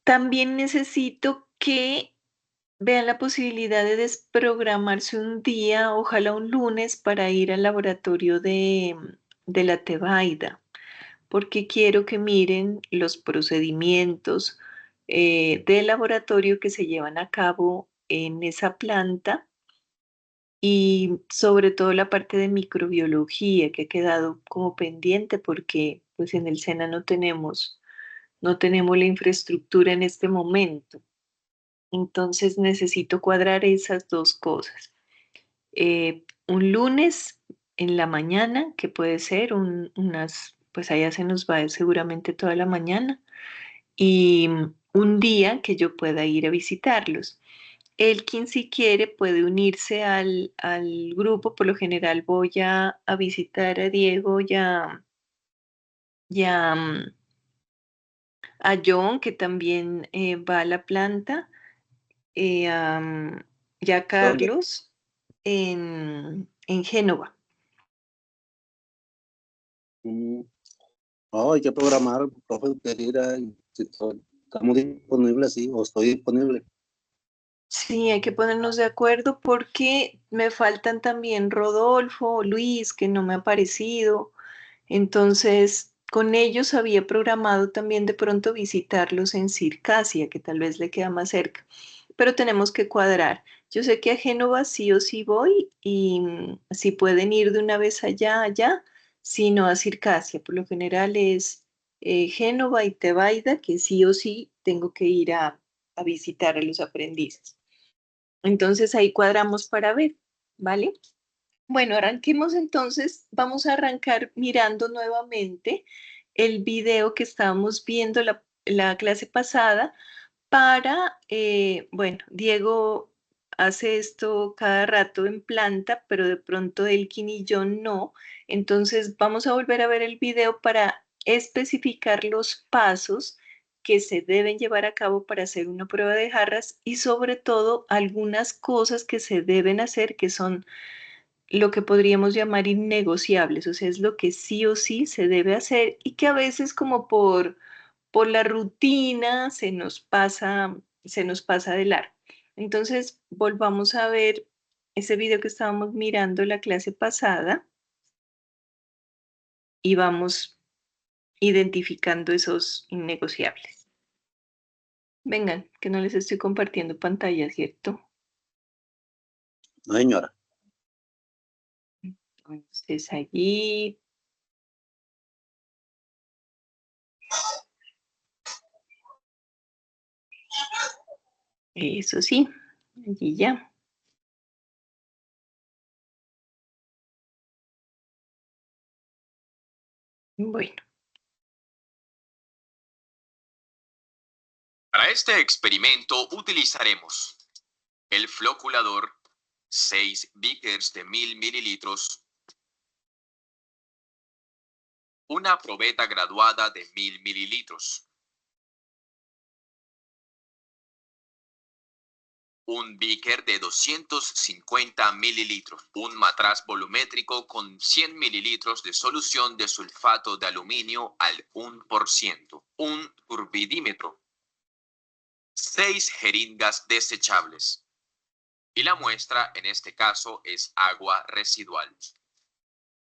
También necesito que vean la posibilidad de desprogramarse un día, ojalá un lunes, para ir al laboratorio de la Tebaida, porque quiero que miren los procedimientos de laboratorio que se llevan a cabo en esa planta y sobre todo la parte de microbiología que ha quedado como pendiente porque pues en el SENA no tenemos la infraestructura en este momento. Entonces necesito cuadrar esas dos cosas. Un lunes en la mañana, que puede ser pues allá se nos va seguramente toda la mañana, y un día que yo pueda ir a visitarlos. Elkin, si quiere, puede unirse al grupo. Por lo general voy a visitar a Diego y a John, que también va a la planta, y a ¿Dónde? Carlos en Génova. Mm, no, hay que programar, profe, usted dirá, si estamos disponibles, sí, o estoy disponible. Sí, hay que ponernos de acuerdo porque me faltan también Rodolfo, Luis, que no me ha aparecido. Entonces, con ellos había programado también de pronto visitarlos en Circasia, que tal vez le queda más cerca, pero tenemos que cuadrar. Yo sé que a Génova sí o sí voy y si pueden ir de una vez allá, si no a Circasia. Por lo general es Génova y Tebaida, que sí o sí tengo que ir a visitar a los aprendices. Entonces ahí cuadramos para ver, ¿vale? Bueno, arranquemos entonces. Vamos a arrancar mirando nuevamente el video que estábamos viendo la clase pasada bueno, Diego hace esto cada rato en planta, pero de pronto Elkin y yo no. Entonces vamos a volver a ver el video para especificar los pasos que se deben llevar a cabo para hacer una prueba de jarras y sobre todo algunas cosas que se deben hacer que son lo que podríamos llamar innegociables, o sea, es lo que sí o sí se debe hacer y que a veces como por la rutina se nos pasa de largo. Entonces, volvamos a ver ese video que estábamos mirando la clase pasada y vamos identificando esos innegociables. Vengan, que no les estoy compartiendo pantalla, ¿cierto? No, señora. Entonces allí, eso sí, allí ya. Bueno, Para este experimento utilizaremos el floculador, 6 beakers de 1000 mililitros, una probeta graduada de 1000 mililitros, un beaker de 250 mililitros, un matraz volumétrico con 100 mililitros de solución de sulfato de aluminio al 1%, un turbidímetro, 6 jeringas desechables. Y la muestra en este caso es agua residual.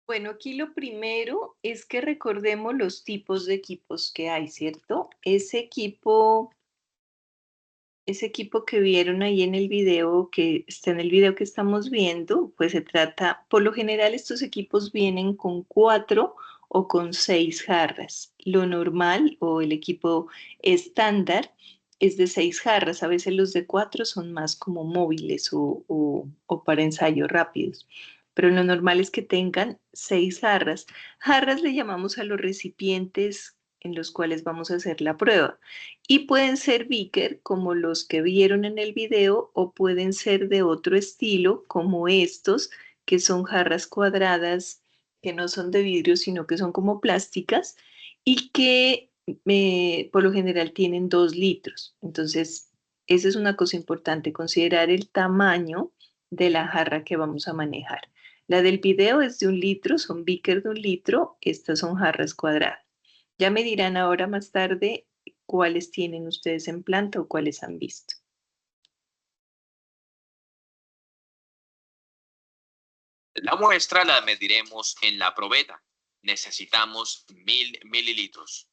bueno, aquí lo primero es que recordemos los tipos de equipos que hay, ¿cierto? Ese equipo que vieron ahí en el video, que está en el video que estamos viendo, pues se trata, por lo general estos equipos vienen con 4 o con 6 jarras. Lo normal o el equipo estándar es de 6 jarras. A veces los de 4 son más como móviles o para ensayos rápidos. Pero lo normal es que tengan 6 jarras. Jarras le llamamos a los recipientes en los cuales vamos a hacer la prueba. Y pueden ser beaker como los que vieron en el video o pueden ser de otro estilo como estos que son jarras cuadradas que no son de vidrio sino que son como plásticas y que por lo general tienen 2 litros. Entonces, esa es una cosa importante, considerar el tamaño de la jarra que vamos a manejar. La del video es de 1 litro, son beaker de 1 litro, estas son jarras cuadradas. Ya me dirán ahora más tarde cuáles tienen ustedes en planta o cuáles han visto. La muestra la mediremos en la probeta. Necesitamos 1000 mililitros.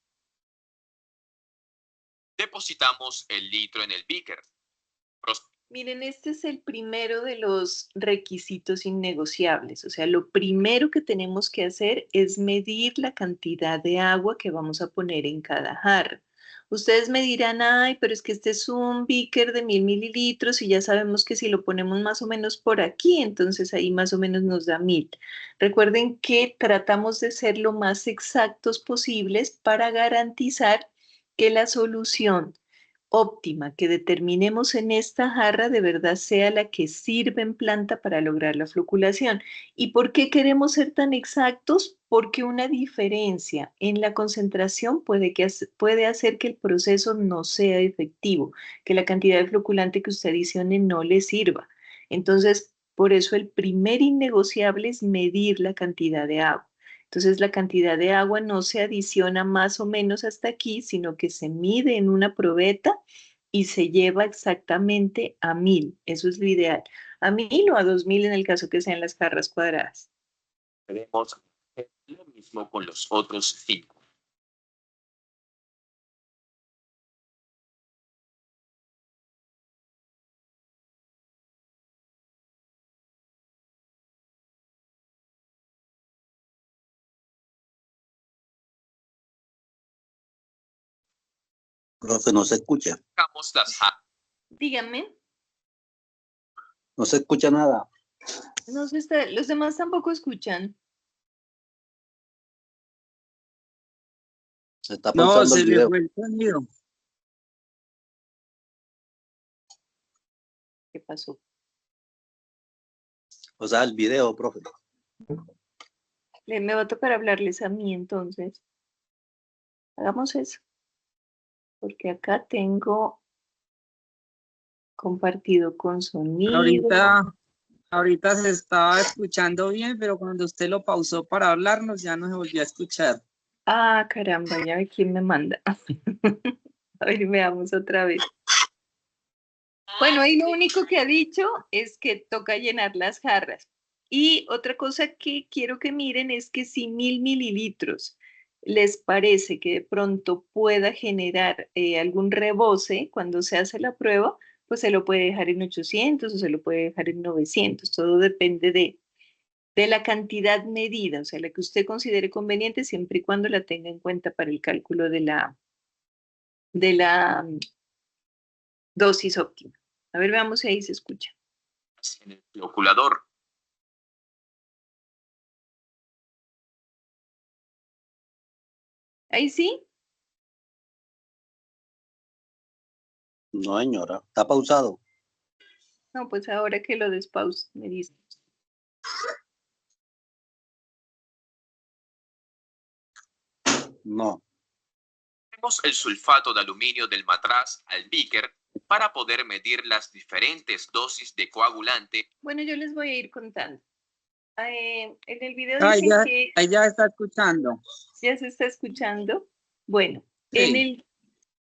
Depositamos el litro en el beaker. Miren, este es el primero de los requisitos innegociables. O sea, lo primero que tenemos que hacer es medir la cantidad de agua que vamos a poner en cada jarra. Ustedes me dirán, ay, pero es que este es un beaker de 1000 mililitros y ya sabemos que si lo ponemos más o menos por aquí, entonces ahí más o menos nos da 1000. Recuerden que tratamos de ser lo más exactos posibles para garantizar que la solución óptima que determinemos en esta jarra de verdad sea la que sirve en planta para lograr la floculación. ¿Y por qué queremos ser tan exactos? Porque una diferencia en la concentración puede hacer que el proceso no sea efectivo, que la cantidad de floculante que usted adicione no le sirva. Entonces, por eso el primer innegociable es medir la cantidad de agua. Entonces la cantidad de agua no se adiciona más o menos hasta aquí, sino que se mide en una probeta y se lleva exactamente a 1000. Eso es lo ideal. A 1000 o a 2000 en el caso que sean las jarras cuadradas. Haremos lo mismo con los otros 5. Profe, no se escucha. Sacamos las jarras. Díganme, No se escucha nada. no sé, los demás tampoco escuchan. Se está No, pausando el se le video. fue el sonido. ¿Qué pasó? O sea, el video, profe. Me va a tocar hablarles a mí entonces. Hagamos eso. Porque acá tengo compartido con sonido. Ahorita se estaba escuchando bien, pero cuando usted lo pausó para hablarnos ya no se volvió a escuchar. Ah, caramba, ya ve quién me manda. A ver, veamos otra vez. Bueno, ahí lo único que ha dicho es que toca llenar las jarras. Y otra cosa que quiero que miren es que si 1000 mililitros les parece que de pronto pueda generar algún rebose cuando se hace la prueba, pues se lo puede dejar en 800 o se lo puede dejar en 900. Todo depende de la cantidad medida, o sea, la que usted considere conveniente siempre y cuando la tenga en cuenta para el cálculo de la dosis óptima. A ver, veamos si ahí se escucha. En el floculador. Ahí sí. No, señora. Está pausado. No, pues ahora que lo despause, me dice. No. Ponemos el sulfato de aluminio del matraz al beaker para poder medir las diferentes dosis de coagulante. Bueno, yo les voy a ir contando. En el video Ahí dicen ya, que ahí ya está escuchando. ya se está escuchando. Bueno, Sí.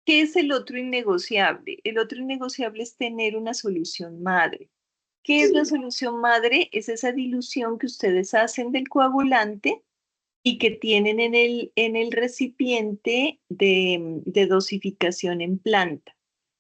¿qué es el otro innegociable? El otro innegociable es tener una solución madre. ¿Qué es la solución madre? Es esa dilución que ustedes hacen del coagulante y que tienen en el recipiente de dosificación en planta.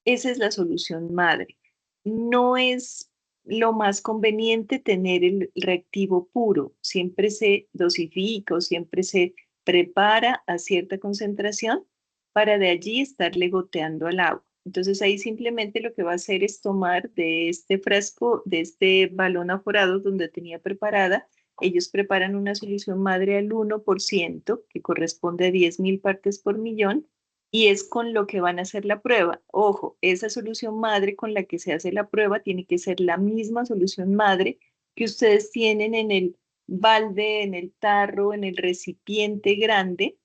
Esa es la solución madre. No es lo más conveniente tener el reactivo puro. Siempre se dosifica o siempre se prepara a cierta concentración para de allí estarle goteando al agua. Entonces ahí simplemente lo que va a hacer es tomar de este frasco, de este balón aforado donde tenía preparada, ellos preparan una solución madre al 1%, que corresponde a 10.000 partes por millón, y es con lo que van a hacer la prueba. Ojo, esa solución madre con la que se hace la prueba tiene que ser la misma solución madre que ustedes tienen en el balde, en el tarro, en el recipiente grande,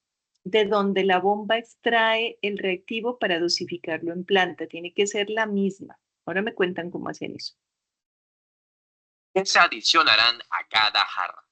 de donde la bomba extrae el reactivo para dosificarlo en planta. Tiene que ser la misma. Ahora me cuentan cómo hacen eso. Que se adicionarán a cada jarra.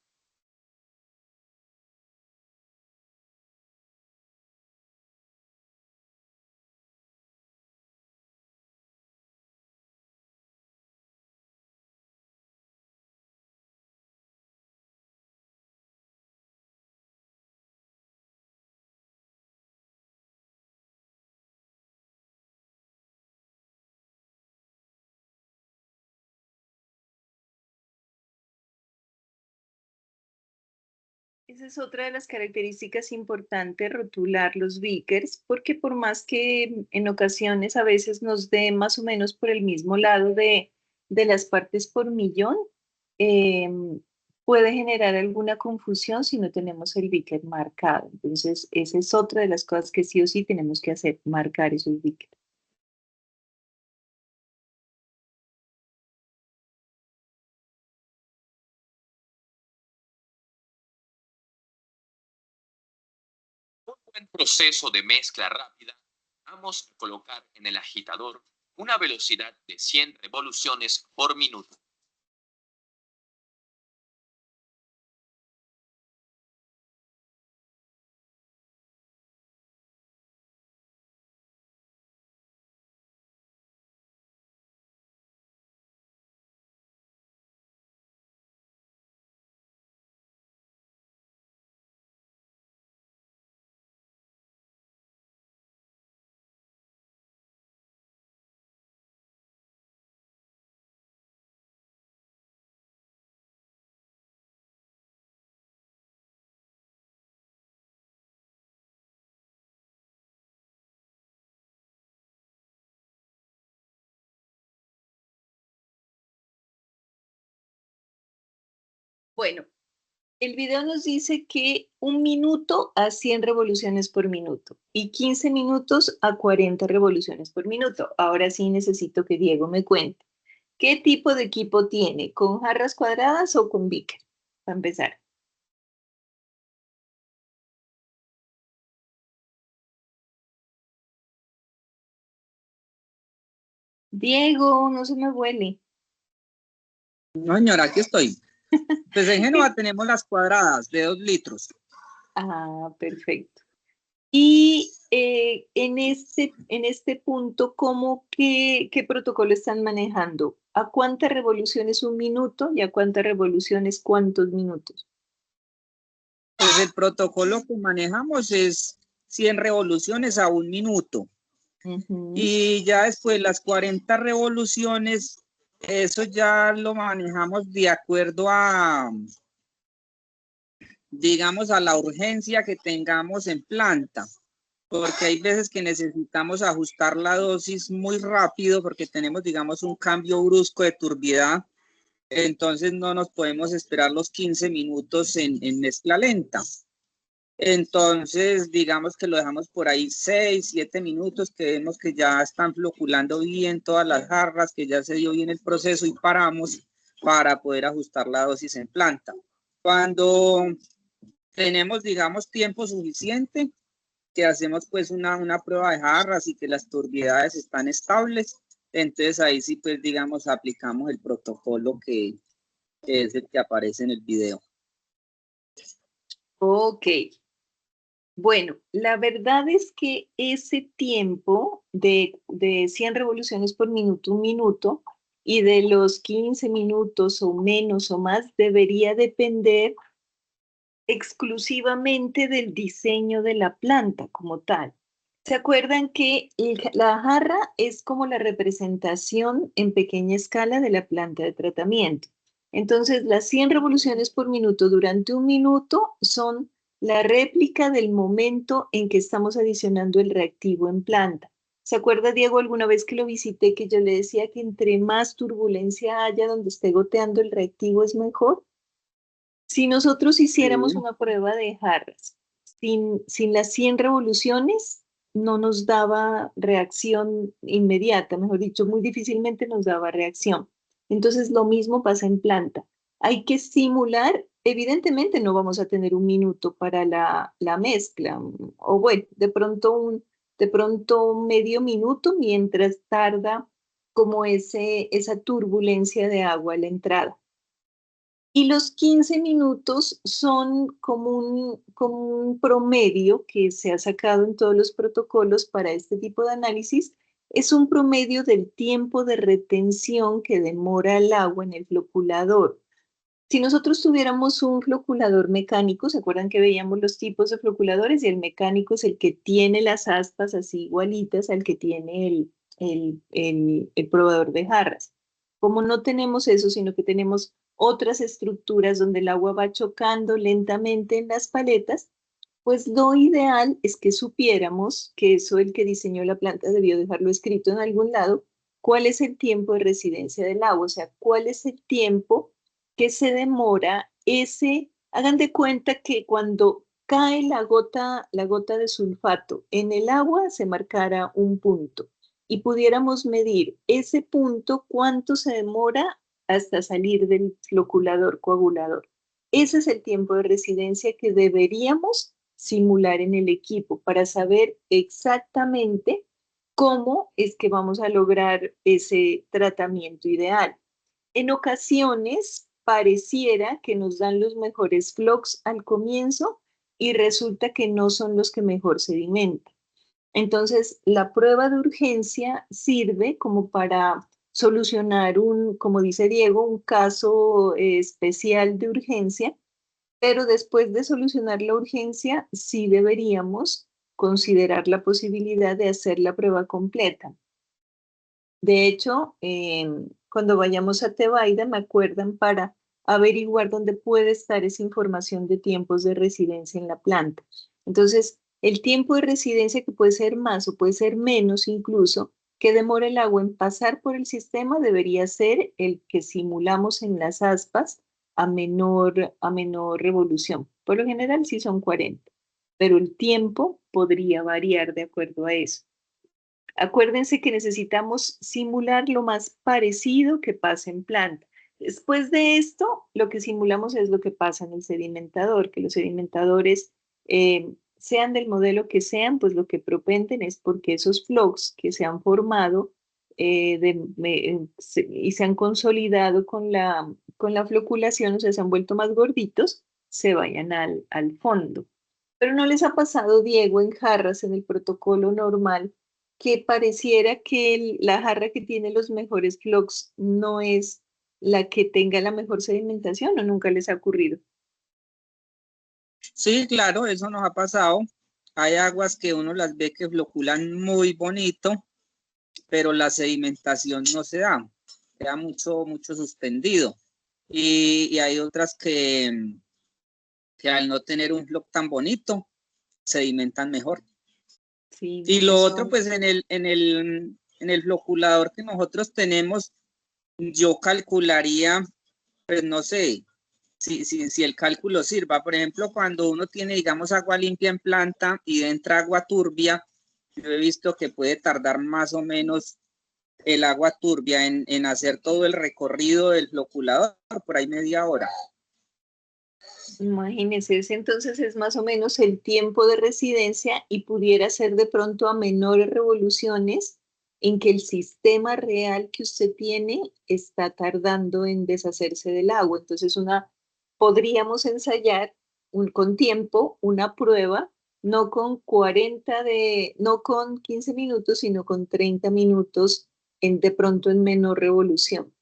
Esa es otra de las características importantes, rotular los beakers, porque por más que en ocasiones a veces nos dé más o menos por el mismo lado de las partes por millón, eh, puede generar alguna confusión si no tenemos el beaker marcado. Entonces, esa es otra de las cosas que sí o sí tenemos que hacer, marcar esos beakers. Un buen proceso de mezcla rápida, vamos a colocar en el agitador una velocidad de 100 revoluciones por minuto. Bueno, el video nos dice que 1 minuto a 100 revoluciones por minuto y 15 minutos a 40 revoluciones por minuto. Ahora sí necesito que Diego me cuente. ¿Qué tipo de equipo tiene? ¿Con jarras cuadradas o con beaker? Para empezar. Diego, no se me huele. No, señora, aquí estoy. Pues en Génova tenemos las cuadradas de 2 litros. Ah, perfecto. Y en este punto, ¿qué protocolo están manejando? ¿A cuántas revoluciones 1 minuto y a cuántas revoluciones cuántos minutos? Pues el protocolo que manejamos es 100 revoluciones a 1 minuto. Ujú. Y ya después las 40 revoluciones, eso ya lo manejamos de acuerdo a, digamos, a la urgencia que tengamos en planta. Porque hay veces que necesitamos ajustar la dosis muy rápido porque tenemos, digamos, un cambio brusco de turbiedad. Entonces no nos podemos esperar los 15 minutos en mezcla lenta. Entonces, digamos que lo dejamos por ahí 6, 7 minutos, que vemos que ya están floculando bien todas las jarras, que ya se dio bien el proceso y paramos para poder ajustar la dosis en planta. Cuando tenemos, digamos, tiempo suficiente, que hacemos pues una prueba de jarras y que las turbiedades están estables, entonces ahí sí pues digamos aplicamos el protocolo que es el que aparece en el video. Ok. Bueno, la verdad es que ese tiempo de 100 revoluciones por minuto, 1 minuto, y de los 15 minutos o menos o más, debería depender exclusivamente del diseño de la planta como tal. ¿Se acuerdan que la jarra es como la representación en pequeña escala de la planta de tratamiento? Entonces, las 100 revoluciones por minuto durante 1 minuto son la réplica del momento en que estamos adicionando el reactivo en planta. ¿Se acuerda, Diego, alguna vez que lo visité que yo le decía que entre más turbulencia haya donde esté goteando el reactivo es mejor? Si nosotros hiciéramos Sí. una prueba de jarras sin las 100 revoluciones, no nos daba reacción inmediata, mejor dicho, muy difícilmente nos daba reacción. Entonces, lo mismo pasa en planta. Hay que simular, evidentemente no vamos a tener 1 minuto para la mezcla, o bueno, de pronto medio minuto mientras tarda como esa turbulencia de agua a la entrada. Y los 15 minutos son como un promedio que se ha sacado en todos los protocolos para este tipo de análisis. Es un promedio del tiempo de retención que demora el agua en el floculador. Si nosotros tuviéramos un floculador mecánico, ¿se acuerdan que veíamos los tipos de floculadores? Y el mecánico es el que tiene las aspas así igualitas al que tiene el probador de jarras. Como no tenemos eso, sino que tenemos otras estructuras donde el agua va chocando lentamente en las paletas, pues lo ideal es que supiéramos, que eso el que diseñó la planta debió dejarlo escrito en algún lado, cuál es el tiempo de residencia del agua, o sea, cuál es el tiempo que se demora ese, hagan de cuenta que cuando cae la gota de sulfato en el agua se marcara un punto y pudiéramos medir ese punto, cuánto se demora hasta salir del floculador coagulador. Ese es el tiempo de residencia que deberíamos simular en el equipo para saber exactamente cómo es que vamos a lograr ese tratamiento ideal. En ocasiones pareciera que nos dan los mejores flocks al comienzo y resulta que no son los que mejor sedimentan. Entonces, la prueba de urgencia sirve como para solucionar como dice Diego, un caso especial de urgencia, pero después de solucionar la urgencia, sí deberíamos considerar la posibilidad de hacer la prueba completa. De hecho, cuando vayamos a Tebaida, me acuerdan para averiguar dónde puede estar esa información de tiempos de residencia en la planta. Entonces, el tiempo de residencia, que puede ser más o puede ser menos incluso, que demora el agua en pasar por el sistema, debería ser el que simulamos en las aspas a menor revolución. Por lo general sí son 40, pero el tiempo podría variar de acuerdo a eso. Acuérdense que necesitamos simular lo más parecido que pasa en planta. Después de esto, lo que simulamos es lo que pasa en el sedimentador, que los sedimentadores, sean del modelo que sean, pues lo que propenden es porque esos flocks que se han formado y se han consolidado con la floculación, o sea, se han vuelto más gorditos, se vayan al fondo. Pero ¿no les ha pasado, Diego, en jarras, en el protocolo normal, que pareciera que la jarra que tiene los mejores flocks no es la que tenga la mejor sedimentación, o nunca les ha ocurrido? Sí, claro, eso nos ha pasado. Hay aguas que uno las ve que floculan muy bonito, pero la sedimentación no se da, queda mucho suspendido. Y hay otras que al no tener un floc tan bonito, sedimentan mejor. Sí, Y lo eso. otro, pues en el floculador que nosotros tenemos, yo calcularía, pues no sé, si el cálculo sirva. Por ejemplo, cuando uno tiene, digamos, agua limpia en planta y entra agua turbia, yo he visto que puede tardar más o menos el agua turbia en hacer todo el recorrido del floculador, por ahí media hora. Imagínense, ese entonces es más o menos el tiempo de residencia y pudiera ser de pronto a menores revoluciones en que el sistema real que usted tiene está tardando en deshacerse del agua. Entonces, podríamos ensayar con tiempo una prueba, no con 15 minutos, sino con 30 minutos de pronto en menor revolución,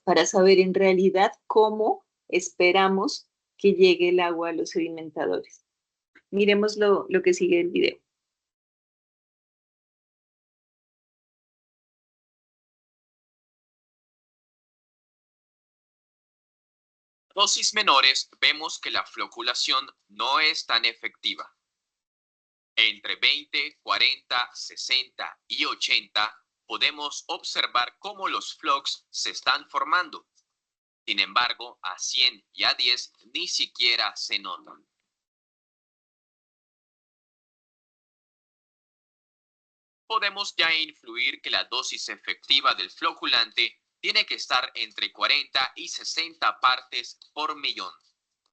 para saber en realidad cómo esperamos que llegue el agua a los sedimentadores. Miremos lo que sigue del video. Dosis menores, vemos que la floculación no es tan efectiva. Entre 20, 40, 60 y 80 podemos observar cómo los flocks se están formando. Sin embargo, a 100 y a 10 ni siquiera se notan. Podemos ya influir que la dosis efectiva del floculante tiene que estar entre 40 y 60 partes por millón.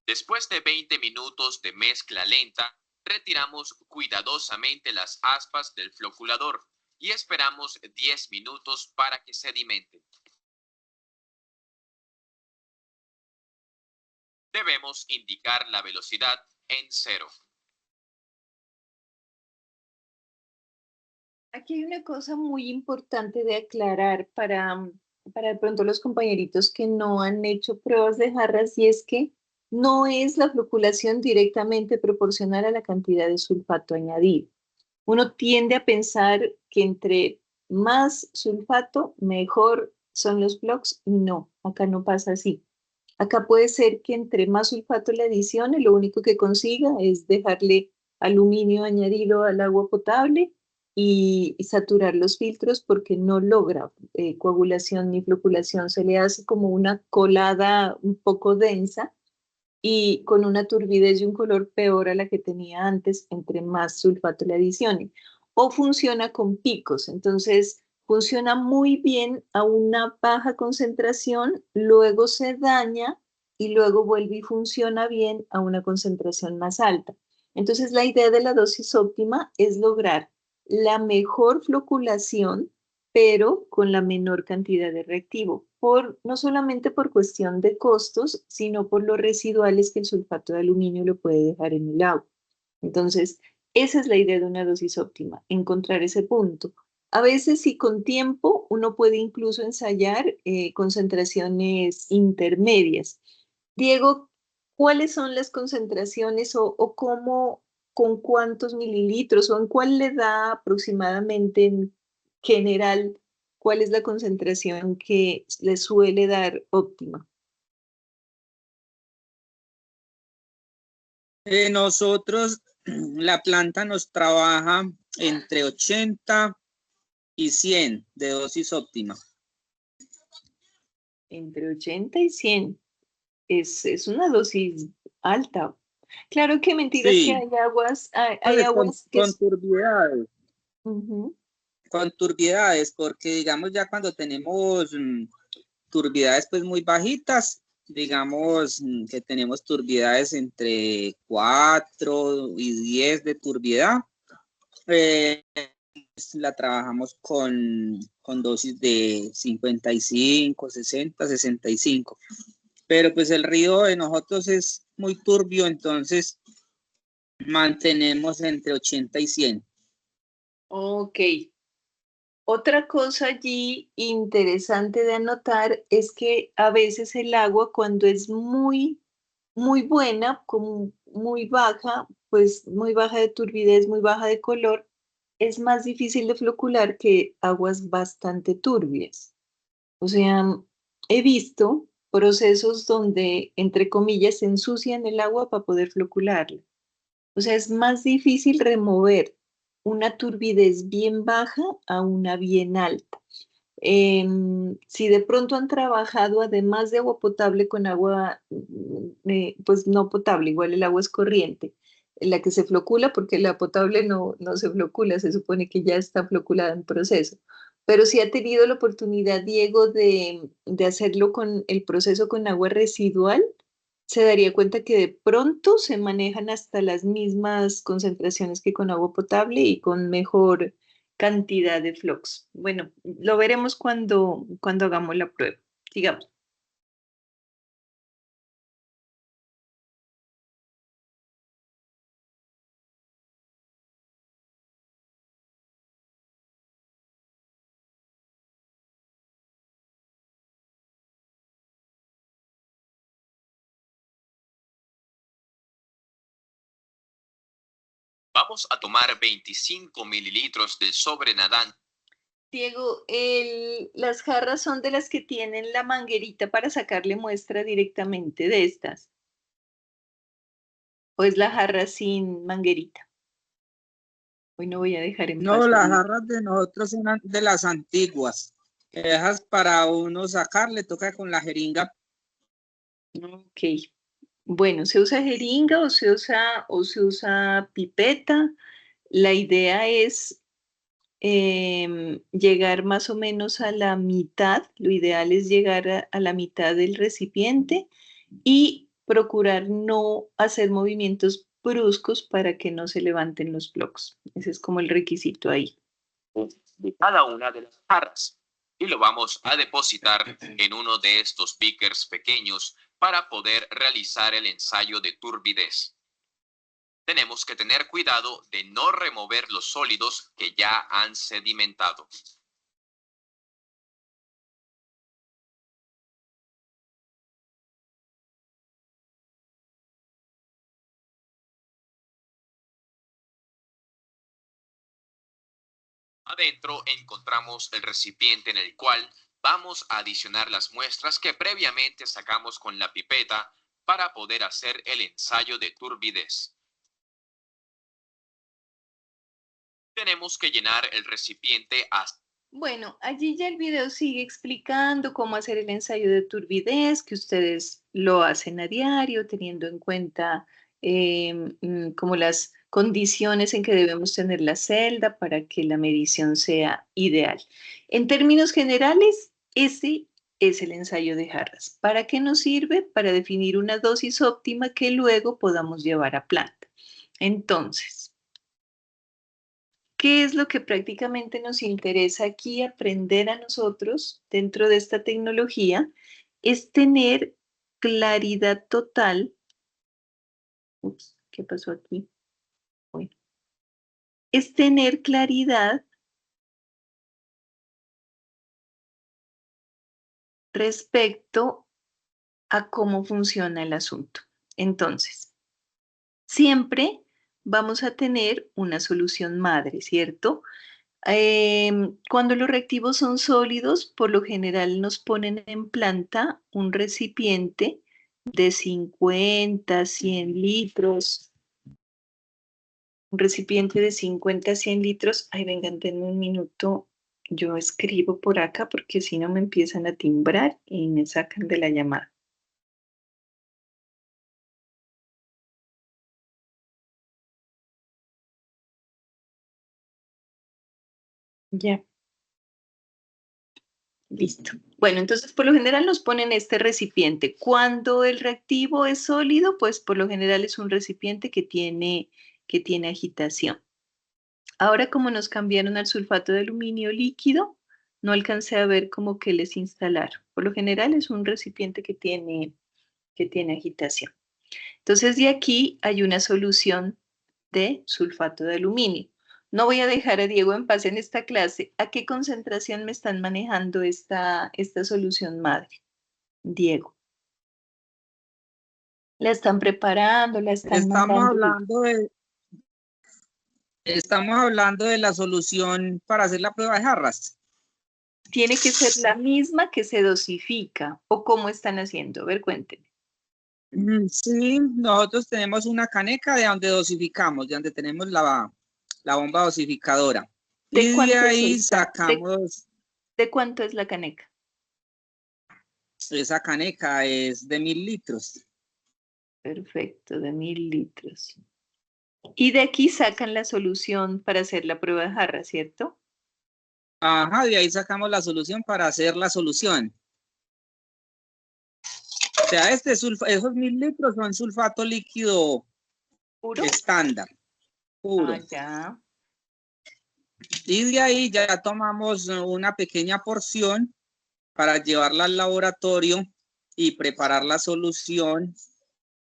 Después de 20 minutos de mezcla lenta, retiramos cuidadosamente las aspas del floculador y esperamos 10 minutos para que sedimenten. Debemos indicar la velocidad en 0. Aquí hay una cosa muy importante de aclarar para de pronto los compañeritos que no han hecho pruebas de jarras, y es que no es la floculación directamente proporcional a la cantidad de sulfato añadido. Uno tiende a pensar que entre más sulfato, mejor son los flocks. No, acá no pasa así. Acá puede ser que entre más sulfato le adicione, lo único que consiga es dejarle aluminio añadido al agua potable y saturar los filtros porque no logra coagulación ni floculación. Se le hace como una colada un poco densa y con una turbidez y un color peor a la que tenía antes, entre más sulfato le adicione. O funciona con picos, entonces funciona muy bien a una baja concentración, luego se daña y luego vuelve y funciona bien a una concentración más alta. Entonces la idea de la dosis óptima es lograr la mejor floculación pero con la menor cantidad de reactivo, no solamente por cuestión de costos, sino por los residuales que el sulfato de aluminio lo puede dejar en el agua. Entonces, esa es la idea de una dosis óptima, encontrar ese punto. A veces, si con tiempo, uno puede incluso ensayar concentraciones intermedias. Diego, ¿cuáles son las concentraciones o cómo, con cuántos mililitros o en cuál le da aproximadamente en general, cuál es la concentración que le suele dar óptima? Nosotros, la planta nos trabaja entre 80 y 100 de dosis óptima. Entre 80 y 100. Es una dosis alta. Claro que mentiras que Sí, hay aguas, hay pues aguas que... con turbidez. Ujú. Con turbidades, porque digamos ya cuando tenemos turbidades pues muy bajitas, digamos que tenemos turbidades entre 4 y 10 de turbiedad, la trabajamos con dosis de 55, 60, 65. Pero pues el río de nosotros es muy turbio, entonces mantenemos entre 80 y 100. Ok. Otra cosa allí interesante de anotar es que a veces el agua cuando es muy buena, como muy baja, pues muy baja de turbidez, muy baja de color, es más difícil de flocular que aguas bastante turbias. O sea, he visto procesos donde, entre comillas, se ensucian el agua para poder flocularla. O sea, es más difícil remover una turbidez bien baja a una bien alta. Si de pronto han trabajado además de agua potable con agua, pues no potable, igual el agua es corriente, la que se flocula, porque la potable no se flocula, se supone que ya está floculada en proceso. Pero si ha tenido la oportunidad, Diego, de hacerlo con el proceso con agua residual, se daría cuenta que de pronto se manejan hasta las mismas concentraciones que con agua potable y con mejor cantidad de flux. Bueno, lo veremos cuando hagamos la prueba. Sigamos. Vamos a tomar 25 mililitros del sobrenadante. Diego, las jarras son de las que tienen la manguerita para sacarle muestra directamente de estas. ¿O es la jarra sin manguerita? Hoy no voy a dejar en No, paz a las Diego. jarras de nosotros son de las antiguas. Que dejas para uno sacar, le toca con la jeringa. Ok. Bueno, ¿se usa jeringa o se usa pipeta? La idea es llegar más o menos a la mitad, lo ideal es llegar a la mitad del recipiente y procurar no hacer movimientos bruscos para que no se levanten los blocos. Ese es como el requisito ahí. De cada una de las jarras y lo vamos a depositar en uno de estos beakers pequeños para poder realizar el ensayo de turbidez. Tenemos que tener cuidado de no remover los sólidos que ya han sedimentado. Adentro encontramos el recipiente en el cual Vamos a adicionar las muestras que previamente sacamos con la pipeta para poder hacer el ensayo de turbidez. Tenemos que llenar el recipiente hasta... Bueno, allí ya el video sigue explicando cómo hacer el ensayo de turbidez, que ustedes lo hacen a diario, teniendo en cuenta como las condiciones en que debemos tener la celda para que la medición sea ideal. En términos generales, ese es el ensayo de jarras. ¿Para qué nos sirve? Para definir una dosis óptima que luego podamos llevar a planta. Entonces, ¿qué es lo que prácticamente nos interesa aquí aprender a nosotros dentro de esta tecnología? Es tener claridad total. Ups, ¿qué pasó aquí? Bueno, es tener claridad respecto a cómo funciona el asunto. Entonces, siempre vamos a tener una solución madre, ¿cierto? Cuando los reactivos son sólidos, por lo general nos ponen en planta un recipiente de 50, 100 litros. Un recipiente de 50, 100 litros. Ay, vengan, denme un minuto. Yo escribo por acá porque si no me empiezan a timbrar y me sacan de la llamada. Ya. Listo. Bueno, entonces por lo general nos ponen este recipiente. Cuando el reactivo es sólido, pues por lo general es un recipiente que tiene agitación. Ahora como nos cambiaron al sulfato de aluminio líquido, no alcancé a ver cómo que les instalaron. Por lo general es un recipiente que tiene agitación. Entonces de aquí hay una solución de sulfato de aluminio. No voy a dejar a Diego en paz en esta clase. ¿A qué concentración me están manejando esta solución madre? Diego. ¿La están preparando? ¿La están mandando? Estamos hablando de la solución para hacer la prueba de jarras. ¿Tiene que ser la misma que se dosifica? ¿O cómo están haciendo? A ver, cuéntenme. Sí, nosotros tenemos una caneca de donde dosificamos, de donde tenemos la bomba dosificadora. Y de ahí sacamos... ¿De cuánto es la caneca? Esa caneca es de 1000 litros. Perfecto, de 1000 litros. Y de aquí sacan la solución para hacer la prueba de jarra, ¿cierto? Ajá, de ahí sacamos la solución para hacer la solución. O sea, esos 1000 litros son sulfato líquido ¿Puro? Estándar, puro. Ah, ya. Y de ahí ya tomamos una pequeña porción para llevarla al laboratorio y preparar la solución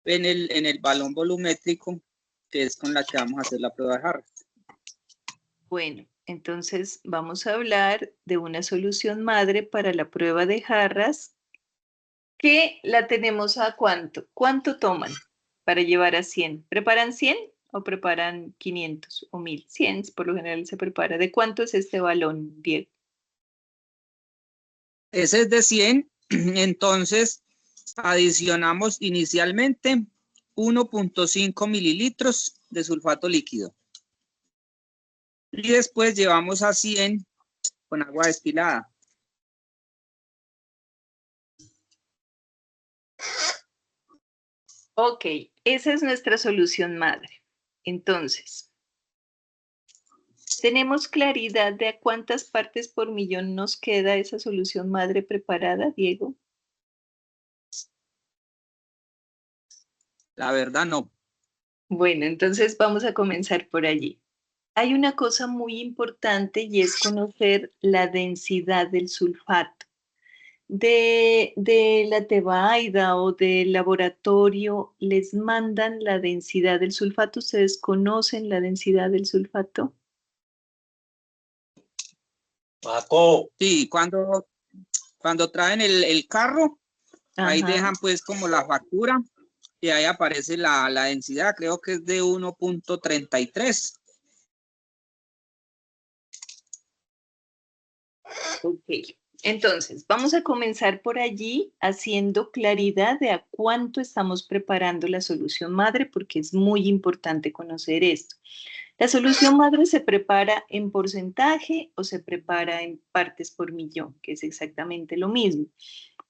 en el balón volumétrico, que es con la que vamos a hacer la prueba de jarras. Bueno, entonces vamos a hablar de una solución madre para la prueba de jarras que la tenemos a ¿cuánto? ¿Cuánto toman para llevar a 100? ¿Preparan 100 o preparan 500 o 1000? 100 por lo general se prepara. ¿De cuánto es este balón, Diego? Ese es de 100, entonces adicionamos inicialmente 1.5 mililitros de sulfato líquido. Y después llevamos a 100 con agua destilada. Ok, esa es nuestra solución madre. Entonces, ¿tenemos claridad de a cuántas partes por millón nos queda esa solución madre preparada, Diego? La verdad no. Bueno, entonces vamos a comenzar por allí. Hay una cosa muy importante y es conocer la densidad del sulfato. De la Tebaida o del laboratorio, ¿les mandan la densidad del sulfato? ¿Ustedes conocen la densidad del sulfato? Paco. Sí, cuando traen el carro, ahí Ajá. dejan pues como la factura y ahí aparece la densidad, creo que es de 1.33. Ok. Entonces, vamos a comenzar por allí haciendo claridad de a cuánto estamos preparando la solución madre, porque es muy importante conocer esto. La solución madre se prepara en porcentaje o se prepara en partes por millón, que es exactamente lo mismo.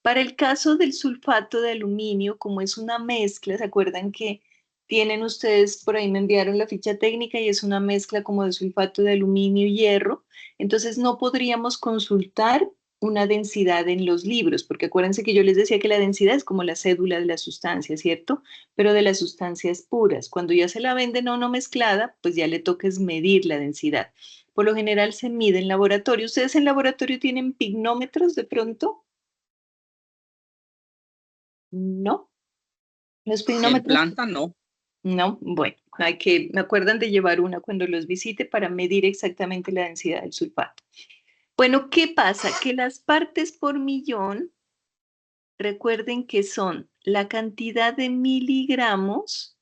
Para el caso del sulfato de aluminio, como es una mezcla, ¿se acuerdan que tienen ustedes, por ahí me enviaron la ficha técnica y es una mezcla como de sulfato de aluminio y hierro? Entonces no podríamos consultar una densidad en los libros, porque acuérdense que yo les decía que la densidad es como la cédula de la sustancia, ¿cierto? Pero de las sustancias puras. Cuando ya se la venden o no mezclada, pues ya le toca es medir la densidad. Por lo general se mide en laboratorio. ¿Ustedes en laboratorio tienen pignómetros de pronto? No. Los En pignómetros, planta no. no. Bueno, me acuerdan de llevar una cuando los visite para medir exactamente la densidad del sulfato. Bueno, ¿qué pasa? Que las partes por millón, recuerden que son la cantidad de miligramos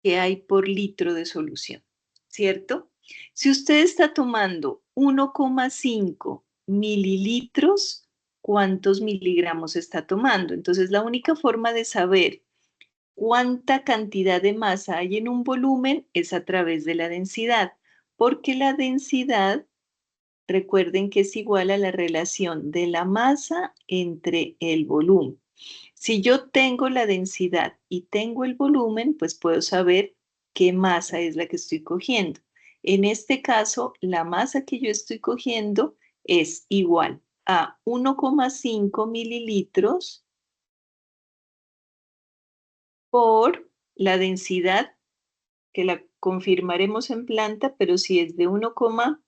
que hay por litro de solución, ¿cierto? Si usted está tomando 1,5 mililitros, ¿cuántos miligramos está tomando? Entonces, la única forma de saber cuánta cantidad de masa hay en un volumen es a través de la densidad, porque la densidad, recuerden que es igual a la relación de la masa entre el volumen. Si yo tengo la densidad y tengo el volumen, pues puedo saber qué masa es la que estoy cogiendo. En este caso, la masa que yo estoy cogiendo es igual a 1,5 mililitros por la densidad, que la confirmaremos en planta, pero si es de 1,33,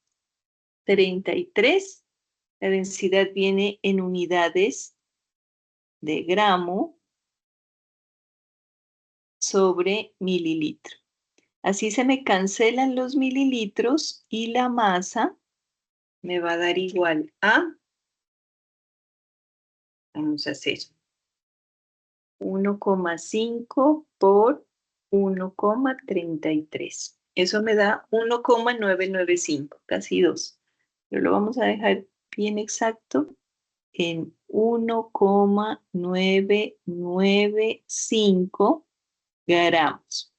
la densidad viene en unidades de gramo sobre mililitro. Así se me cancelan los mililitros y la masa me va a dar igual a, vamos a hacer 1,5 por 1,33. Eso me da 1,995, casi 2. Pero lo vamos a dejar bien exacto en 1,995 gramos.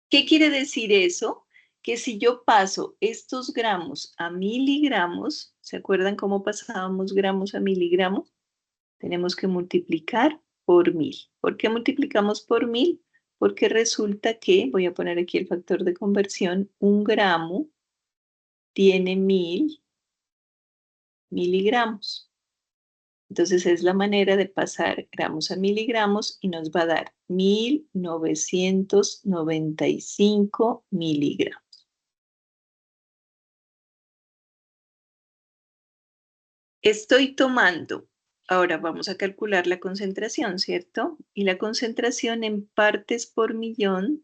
¿Qué quiere decir eso? Que si yo paso estos gramos a miligramos, ¿se acuerdan cómo pasábamos gramos a miligramos? Tenemos que multiplicar por 1000. ¿Por qué multiplicamos por 1000? Porque resulta que, voy a poner aquí el factor de conversión, un gramo tiene 1000 miligramos. Entonces es la manera de pasar gramos a miligramos y nos va a dar 1995 miligramos. Estoy tomando, ahora vamos a calcular la concentración, ¿cierto? Y la concentración en partes por millón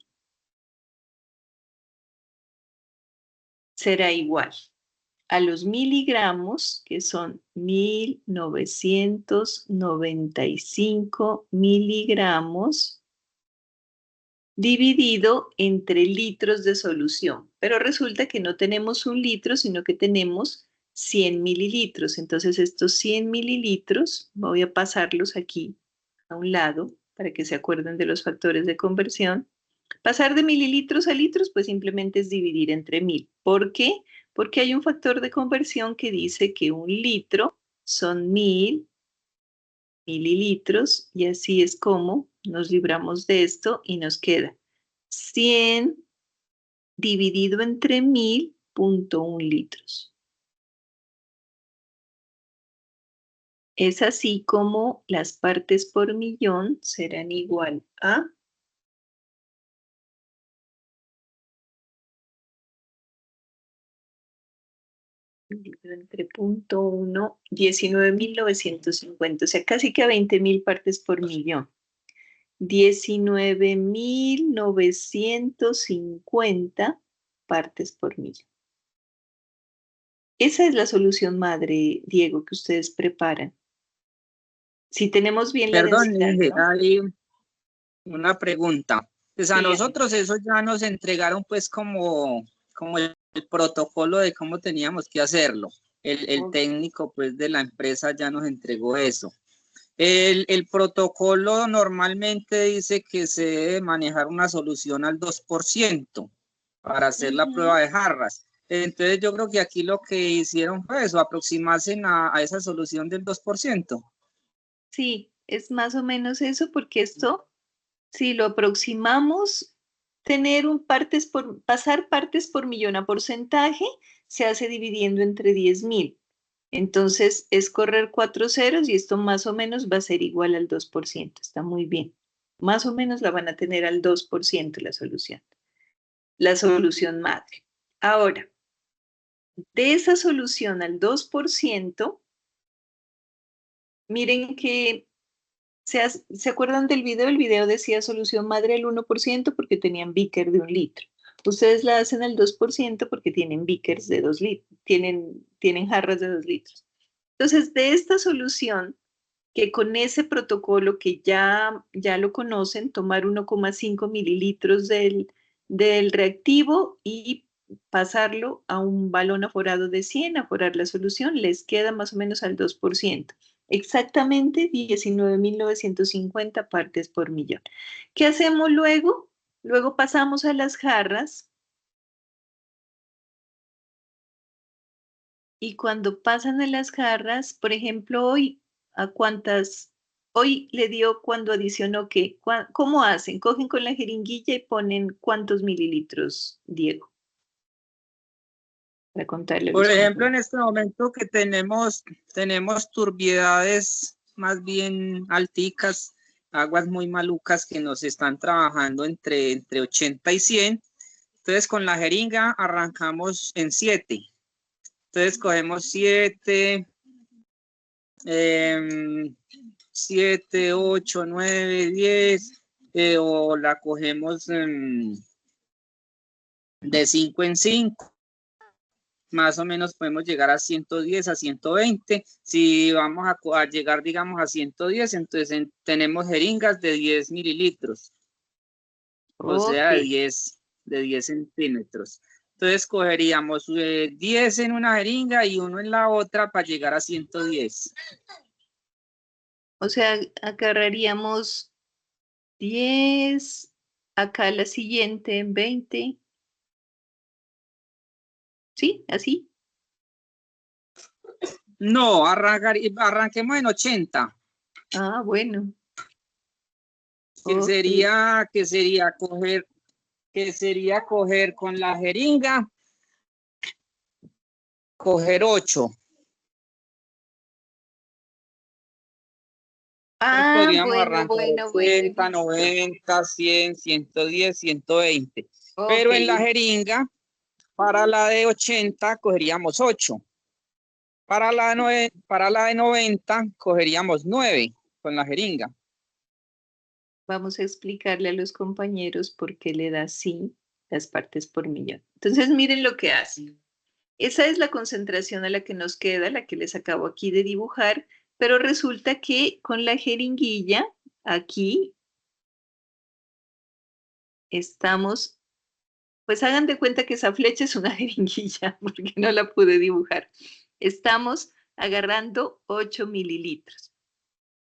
será igual a los miligramos, que son 1995 miligramos, dividido entre litros de solución. Pero resulta que no tenemos 1 litro, sino que tenemos 100 mililitros. Entonces estos 100 mililitros, voy a pasarlos aquí a un lado para que se acuerden de los factores de conversión. Pasar de mililitros a litros, pues simplemente es dividir entre 1000. ¿Por qué? Porque hay un factor de conversión que dice que 1 litro son 1000 mililitros y así es como nos libramos de esto y nos queda 100 dividido entre 1000.1 litros. Es así como las partes por millón serán igual a entre 0.1, 19.950, o sea, casi que a 20.000 partes por millón. 19.950 partes por millón. Esa es la solución madre, Diego, que ustedes preparan. Si tenemos bien la densidad, ¿no? Hay una pregunta. Pues a Sí, nosotros eso ya nos entregaron pues como el protocolo de cómo teníamos que hacerlo. el técnico pues de la empresa ya nos entregó eso. El protocolo normalmente dice que se debe manejar una solución al 2% para hacer la prueba de jarras. Entonces yo creo que aquí lo que hicieron fue eso, aproximarse a esa solución del 2%. Sí, es más o menos eso, porque esto, si lo aproximamos, pasar partes por millón a porcentaje, se hace dividiendo entre 10.000. Entonces es correr 4 ceros y esto más o menos va a ser igual al 2%. Está muy bien. Más o menos la van a tener al 2% la solución madre. Ahora, de esa solución al 2%, miren que ¿se acuerdan del video? El video decía solución madre al 1% porque tenían beaker de 1 litro. Ustedes la hacen al 2% porque tienen beakers de 2 litros, tienen jarras de 2 litros. Entonces, de esta solución, que con ese protocolo que ya lo conocen, tomar 1,5 mililitros del reactivo y pasarlo a un balón aforado de 100, aforar la solución, les queda más o menos al 2%. Exactamente 19.950 partes por millón. ¿Qué hacemos luego? Luego pasamos a las jarras. Y cuando pasan a las jarras, por ejemplo, hoy le dio cuando adicionó qué, ¿cómo hacen? Cogen con la jeringuilla y ponen cuántos mililitros, Diego, para contarle a Por los ejemplo, en compañeros. este momento que tenemos turbiedades más bien alticas, aguas muy malucas que nos están trabajando entre 80 y 100. Entonces con la jeringa arrancamos en 7. Entonces cogemos 7, 7, 8, 9, 10, o la cogemos de 5 en 5. Más o menos podemos llegar a 110, a 120. Si vamos a llegar, digamos, a 110, entonces tenemos jeringas de 10 mililitros. O sea, Ok. de 10 centímetros. Entonces cogeríamos 10 en una jeringa y 1 en la otra para llegar a 110. O sea, agarraríamos 10, acá la siguiente 20. ¿Sí? ¿Así? No, arranquemos en 80. Ah, bueno. Que Ok. sería coger con la jeringa, coger 8. Ah, Podríamos bueno, arrancar bueno, bueno, 80, listo. 90, 100, 110, 120. Ok, Pero en la jeringa, para la de 80, cogeríamos 8. Para la de 90, cogeríamos 9 con la jeringa. vamos a explicarle a los compañeros por qué le da así las partes por millón. Entonces, miren lo que hace. Esa es la concentración a la que nos queda, la que les acabo aquí de dibujar, pero resulta que con la jeringuilla, aquí estamos, pues hagan de cuenta que esa flecha es una jeringuilla, porque no la pude dibujar. Estamos agarrando 8 mililitros,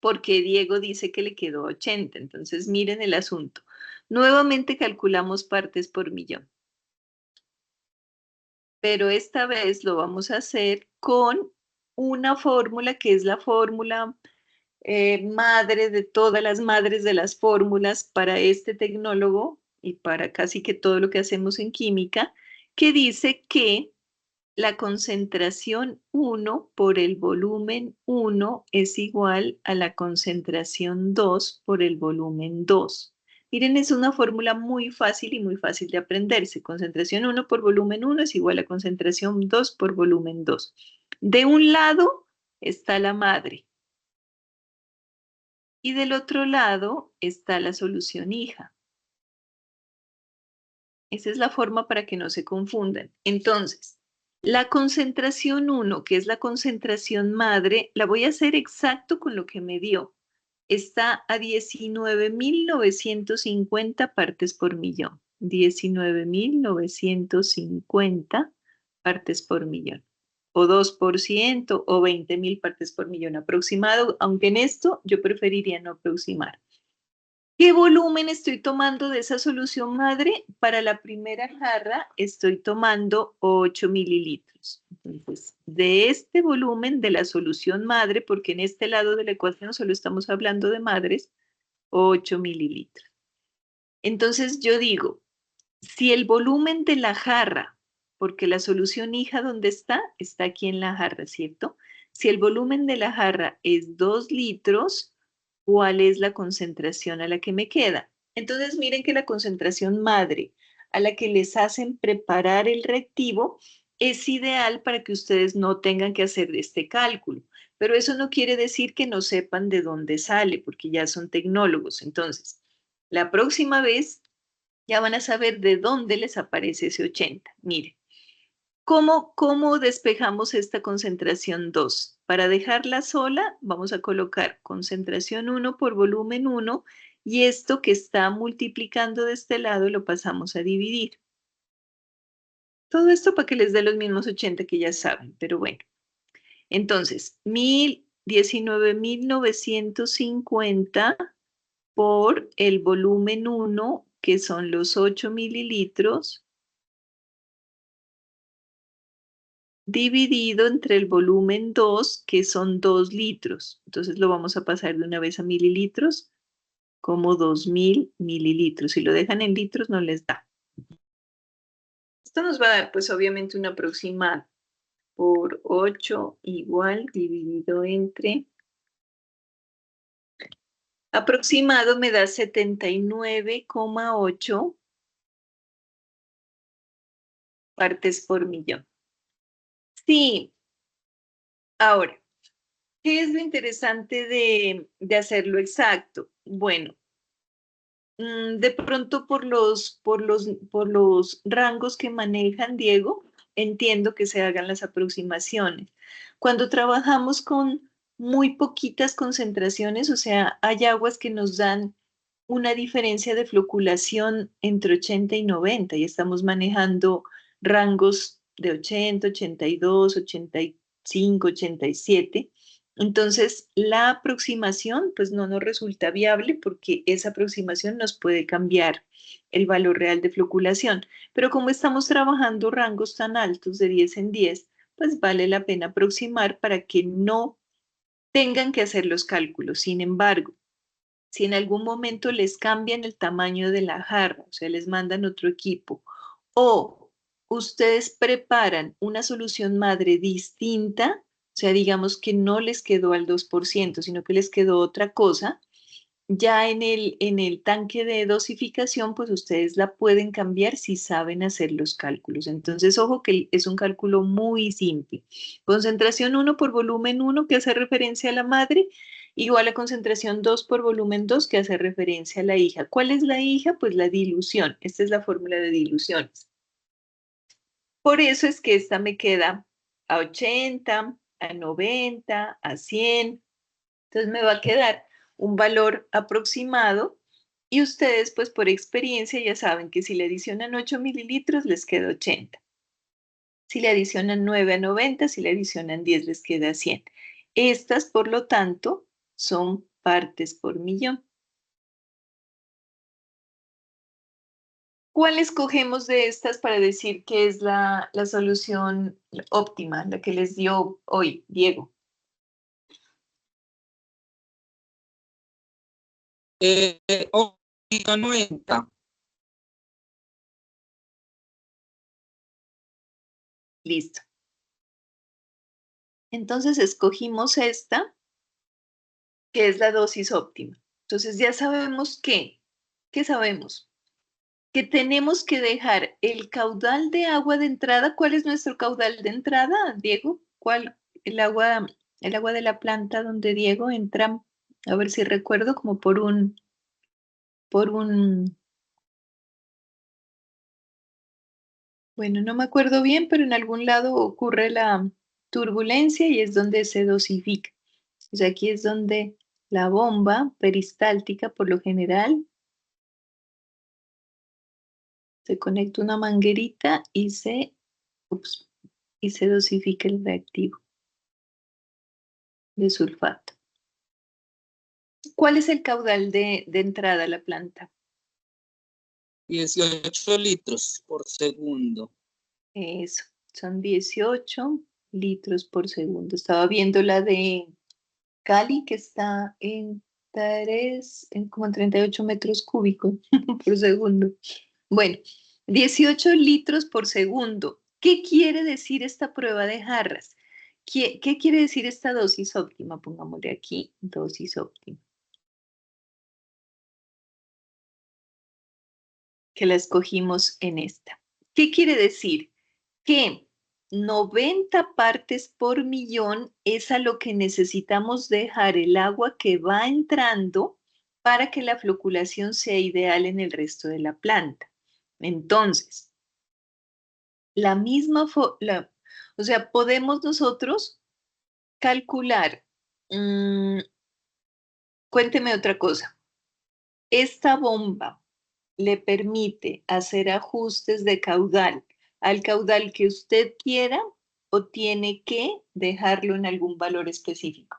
porque Diego dice que le quedó 80. Entonces, miren el asunto. Nuevamente calculamos partes por millón, pero esta vez lo vamos a hacer con una fórmula que es la fórmula madre de todas las madres de las fórmulas para este tecnólogo y para casi que todo lo que hacemos en química, que dice que la concentración 1 por el volumen 1 es igual a la concentración 2 por el volumen 2. Miren, es una fórmula muy fácil y muy fácil de aprenderse. Concentración 1 por volumen 1 es igual a concentración 2 por volumen 2. De un lado está la madre y del otro lado está la solución hija. Esa es la forma para que no se confundan. Entonces, la concentración 1, que es la concentración madre, la voy a hacer exacto con lo que me dio. Está a 19.950 partes por millón. 19.950 partes por millón. o 2%, o 20.000 partes por millón aproximado, aunque en esto yo preferiría no aproximar. ¿Qué volumen estoy tomando de esa solución madre? Para la primera jarra estoy tomando 8 mililitros. Entonces, de este volumen de la solución madre, porque en este lado de la ecuación solo estamos hablando de madres, 8 mililitros. Entonces yo digo, si el volumen de la jarra, porque la solución hija, ¿dónde está? Está aquí en la jarra, ¿cierto? Si el volumen de la jarra es 2 litros, ¿cuál es la concentración a la que me queda? Entonces miren que la concentración madre a la que les hacen preparar el reactivo es ideal para que ustedes no tengan que hacer este cálculo. Pero eso no quiere decir que no sepan de dónde sale, porque ya son tecnólogos. Entonces, la próxima vez ya van a saber de dónde les aparece ese 80. Miren, ¿cómo despejamos esta concentración 2? Para dejarla sola, vamos a colocar concentración 1 por volumen 1 y esto que está multiplicando de este lado lo pasamos a dividir. Todo esto para que les dé los mismos 80 que ya saben, pero bueno. Entonces, 19.950 por el volumen 1, que son los 8 mililitros, dividido entre el volumen 2, que son 2 litros. Entonces lo vamos a pasar de una vez a mililitros, como 2.000 mililitros. Si lo dejan en litros, no les da. Esto nos va a dar, pues, obviamente un aproximado por 8 igual dividido entre... Aproximado me da 79,8 partes por millón. Sí, ahora, ¿qué es lo interesante de hacerlo exacto? Bueno, de pronto por los rangos que manejan, Diego, entiendo que se hagan las aproximaciones. Cuando trabajamos con muy poquitas concentraciones, o sea, hay aguas que nos dan una diferencia de floculación entre 80 y 90 y estamos manejando rangos de 80, 82, 85, 87. Entonces, la aproximación pues no nos resulta viable porque esa aproximación nos puede cambiar el valor real de floculación. Pero como estamos trabajando rangos tan altos de 10 en 10, pues vale la pena aproximar para que no tengan que hacer los cálculos. Sin embargo, si en algún momento les cambian el tamaño de la jarra, o sea, les mandan otro equipo, o ustedes preparan una solución madre distinta, o sea, digamos que no les quedó al 2%, sino que les quedó otra cosa, ya en el tanque de dosificación, pues ustedes la pueden cambiar si saben hacer los cálculos. Entonces, ojo que es un cálculo muy simple. Concentración 1 por volumen 1, que hace referencia a la madre, igual a concentración 2 por volumen 2, que hace referencia a la hija. ¿Cuál es la hija? Pues la dilución. Esta es la fórmula de diluciones. Por eso es que esta me queda a 80, a 90, a 100. Entonces me va a quedar un valor aproximado y ustedes pues por experiencia ya saben que si le adicionan 8 mililitros les queda 80. Si le adicionan 9 a 90, si le adicionan 10 les queda 100. Estas, por lo tanto, son partes por millón. ¿Cuál escogemos de estas para decir que es la solución óptima, la que les dio hoy, Diego? 90. Listo. Entonces escogimos esta, que es la dosis óptima. Entonces ya sabemos ¿qué sabemos? Que tenemos que dejar el caudal de agua de entrada. ¿Cuál es nuestro caudal de entrada, Diego? ¿Cuál? El agua de la planta donde Diego entra, a ver si recuerdo, como bueno, no me acuerdo bien, pero en algún lado ocurre la turbulencia y es donde se dosifica. O sea, aquí es donde la bomba peristáltica, por lo general, se conecta una manguerita y y se dosifica el reactivo de sulfato. ¿Cuál es el caudal de entrada a la planta? 18 litros por segundo. Eso, son 18 litros por segundo. Estaba viendo la de Cali, que está en como en 38 metros cúbicos por segundo. Bueno, 18 litros por segundo. ¿Qué quiere decir esta prueba de jarras? ¿Qué quiere decir esta dosis óptima? Pongámosle aquí, dosis óptima. Que la escogimos en esta. ¿Qué quiere decir? Que 90 partes por millón es a lo que necesitamos dejar el agua que va entrando para que la floculación sea ideal en el resto de la planta. Entonces, la misma, o sea, podemos nosotros calcular, cuénteme otra cosa, esta bomba le permite hacer ajustes de caudal al caudal que usted quiera o tiene que dejarlo en algún valor específico.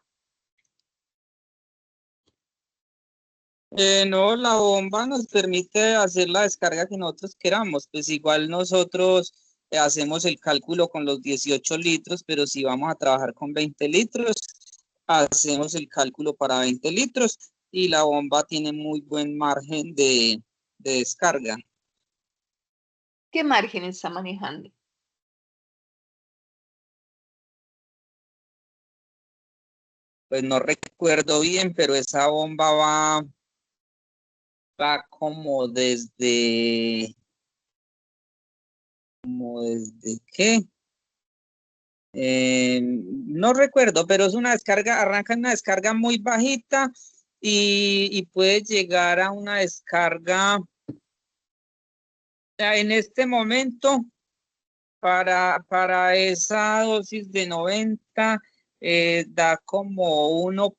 No, la bomba nos permite hacer la descarga que nosotros queramos, pues igual nosotros hacemos el cálculo con los 18 litros, pero si vamos a trabajar con 20 litros, hacemos el cálculo para 20 litros y la bomba tiene muy buen margen de descarga. ¿Qué margen está manejando? Pues no recuerdo bien, pero esa bomba va como desde ¿qué? No recuerdo, pero es una descarga, arranca en una descarga muy bajita y puede llegar a una descarga en este momento para esa dosis de 90 da como 1.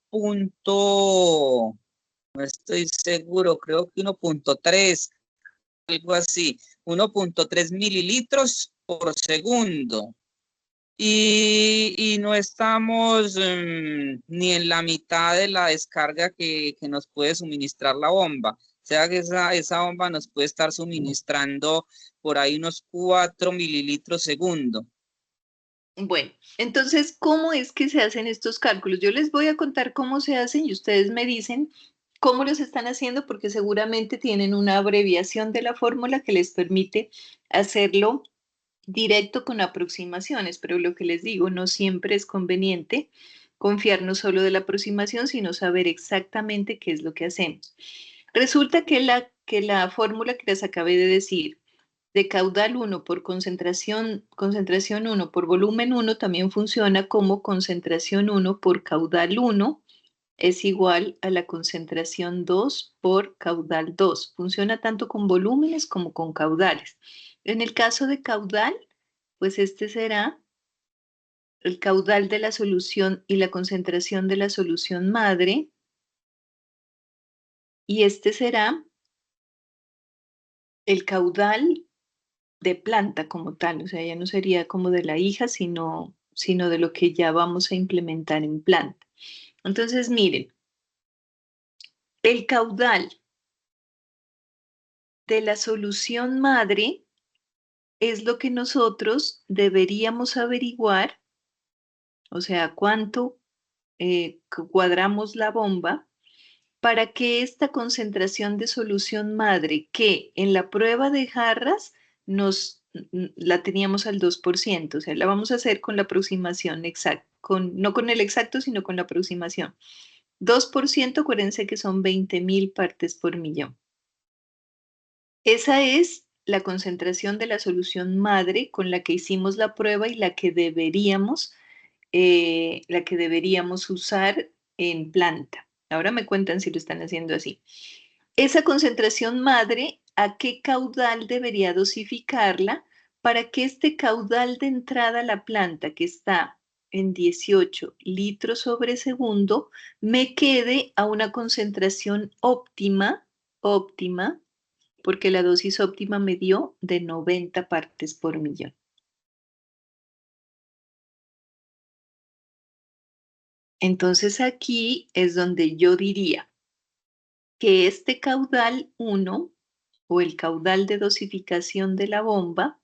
No estoy seguro, creo que 1.3, algo así, 1.3 mililitros por segundo. Y no estamos ni en la mitad de la descarga que nos puede suministrar la bomba. O sea que esa bomba nos puede estar suministrando por ahí unos 4 mililitros segundo. Bueno, entonces, ¿cómo es que se hacen estos cálculos? Yo les voy a contar cómo se hacen y ustedes me dicen cómo los están haciendo porque seguramente tienen una abreviación de la fórmula que les permite hacerlo directo con aproximaciones, pero lo que les digo, no siempre es conveniente confiar no solo de la aproximación, sino saber exactamente qué es lo que hacemos. Resulta que la fórmula que les acabé de decir, de caudal 1 por concentración 1 por volumen 1, también funciona como concentración 1 por caudal 1 es igual a la concentración 2 por caudal 2. Funciona tanto con volúmenes como con caudales. En el caso de caudal, pues este será el caudal de la solución y la concentración de la solución madre. Y este será el caudal de planta como tal. O sea, ya no sería como de la hija, sino de lo que ya vamos a implementar en planta. Entonces, miren, el caudal de la solución madre es lo que nosotros deberíamos averiguar, o sea, cuánto cuadramos la bomba para que esta concentración de solución madre, que en la prueba de jarras la teníamos al 2%, o sea, la vamos a hacer con la aproximación exacta, no con el exacto, sino con la aproximación. 2%, acuérdense que son 20.000 partes por millón. Esa es la concentración de la solución madre con la que hicimos la prueba y la que deberíamos usar en planta. Ahora me cuentan si lo están haciendo así. Esa concentración madre, ¿a qué caudal debería dosificarla para que este caudal de entrada a la planta, que está en 18 litros sobre segundo, me quede a una concentración óptima, porque la dosis óptima me dio de 90 partes por millón. Entonces aquí es donde yo diría que este caudal 1 o el caudal de dosificación de la bomba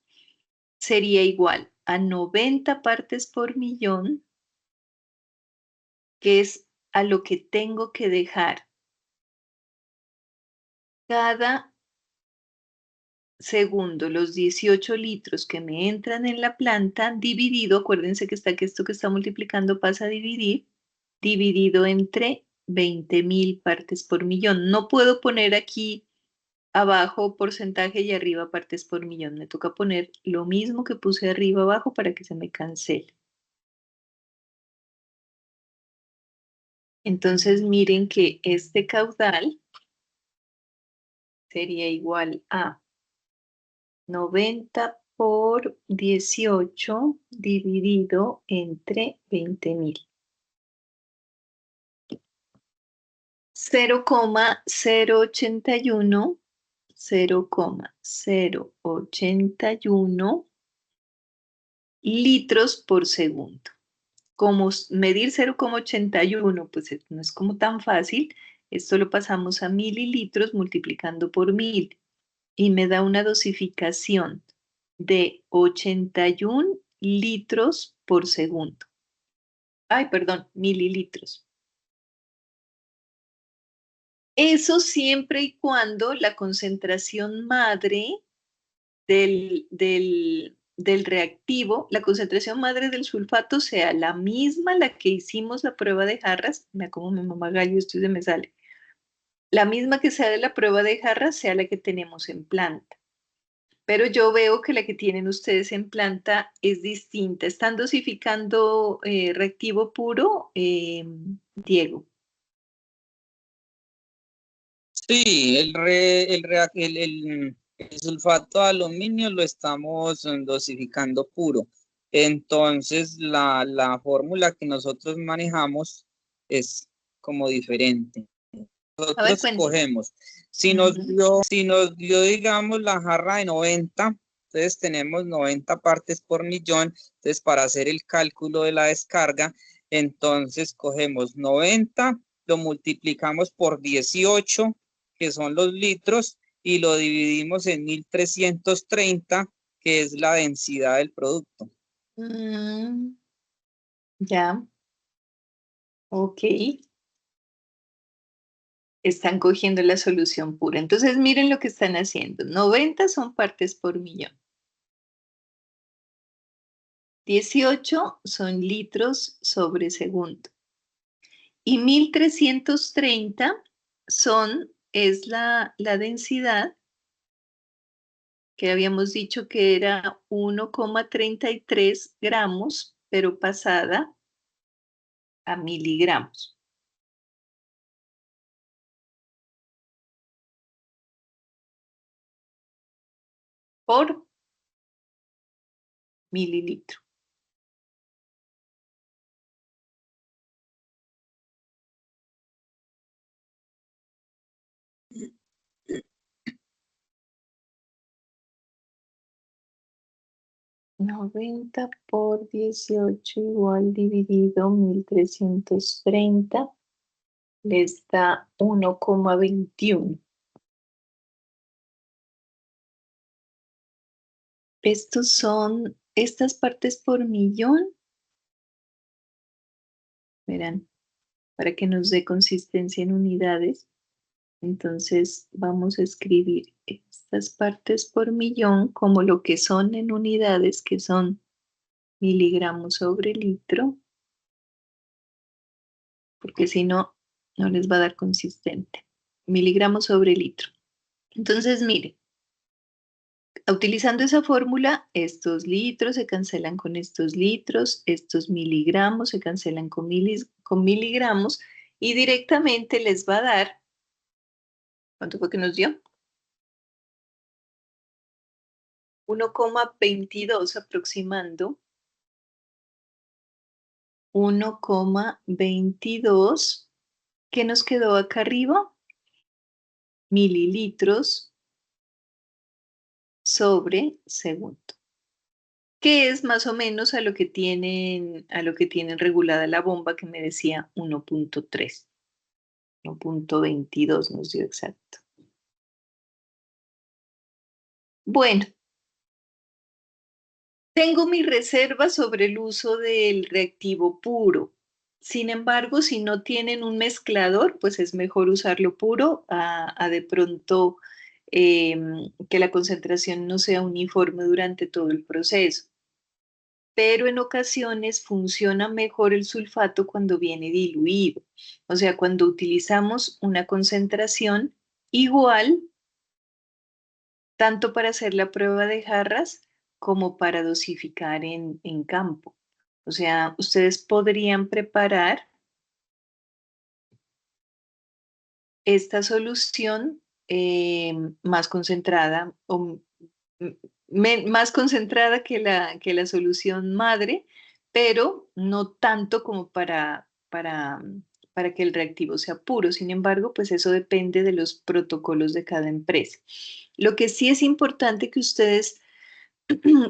sería igual a 90 partes por millón, que es a lo que tengo que dejar cada segundo los 18 litros que me entran en la planta, dividido, acuérdense que esto que está multiplicando pasa a dividir, dividido entre 20.000 partes por millón. No puedo poner aquí abajo porcentaje y arriba partes por millón. Me toca poner lo mismo que puse arriba abajo para que se me cancele. Entonces miren que este caudal sería igual a 90 por 18 dividido entre 20.000. 0,081 litros por segundo. Como medir 0,81, pues no es como tan fácil. Esto lo pasamos a mililitros multiplicando por 1000 y me da una dosificación de 81 litros por segundo. Ay, perdón, mililitros. Eso siempre y cuando la concentración madre del reactivo, la concentración madre del sulfato sea la misma la que hicimos la prueba de jarras. Mira cómo mi mamá gallo, esto se me sale. La misma que sea de la prueba de jarras sea la que tenemos en planta. Pero yo veo que la que tienen ustedes en planta es distinta. ¿Están dosificando reactivo puro, Diego? Sí, el sulfato de aluminio lo estamos dosificando puro. Entonces, la fórmula que nosotros manejamos es como diferente. A ver, Nosotros cuéntame. cogemos, si nos dio, digamos, la jarra de 90, entonces tenemos 90 partes por millón. Entonces, para hacer el cálculo de la descarga, entonces cogemos 90, lo multiplicamos por 18, que son los litros, y lo dividimos en 1330, que es la densidad del producto. Ya, ok. Están cogiendo la solución pura. Entonces miren lo que están haciendo. 90 son partes por millón. 18 son litros sobre segundo. Y 1330 es la densidad que habíamos dicho que era 1,33 gramos, pero pasada a miligramos. Por mililitro. $90 por 18 igual dividido 1330 les da 1,21. Estos son estas partes por millón. Verán, para que nos dé consistencia en unidades. Entonces vamos a escribir estas partes por millón como lo que son en unidades, que son miligramos sobre litro, porque si no, no les va a dar consistente. Miligramos sobre litro. Entonces, mire, utilizando esa fórmula, estos litros se cancelan con estos litros, estos miligramos se cancelan con miligramos y directamente les va a dar, ¿cuánto fue que nos dio? 1,22 aproximando. 1,22. ¿Qué nos quedó acá arriba? Mililitros sobre segundo. que es más o menos a lo que tienen regulada la bomba que me decía 1.3. 1.22 nos dio exacto. Bueno, tengo mi reserva sobre el uso del reactivo puro. Sin embargo, si no tienen un mezclador, pues es mejor usarlo puro a de pronto que la concentración no sea uniforme durante todo el proceso. Pero en ocasiones funciona mejor el sulfato cuando viene diluido, o sea, cuando utilizamos una concentración igual, tanto para hacer la prueba de jarras como para dosificar en campo. O sea, ustedes podrían preparar esta solución más concentrada o más concentrada que la solución madre, pero no tanto como para que el reactivo sea puro. Sin embargo, pues eso depende de los protocolos de cada empresa. Lo que sí es importante que ustedes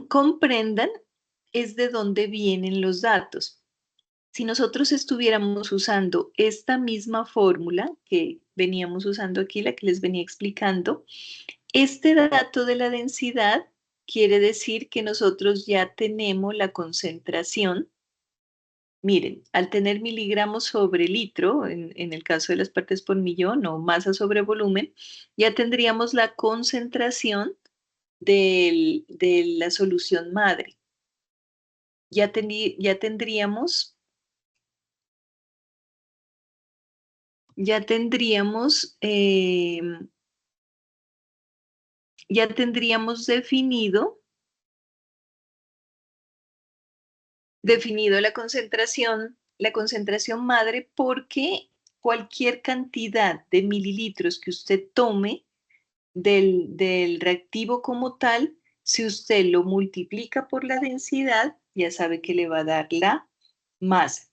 comprendan es de dónde vienen los datos. Si nosotros estuviéramos usando esta misma fórmula que veníamos usando aquí, la que les venía explicando, este dato de la densidad quiere decir que nosotros ya tenemos la concentración. Miren, al tener miligramos sobre litro, en el caso de las partes por millón o masa sobre volumen, ya tendríamos la concentración de la solución madre. Ya tendríamos ya tendríamos, ya tendríamos definido la concentración madre, porque cualquier cantidad de mililitros que usted tome del reactivo como tal, si usted lo multiplica por la densidad, ya sabe que le va a dar la masa.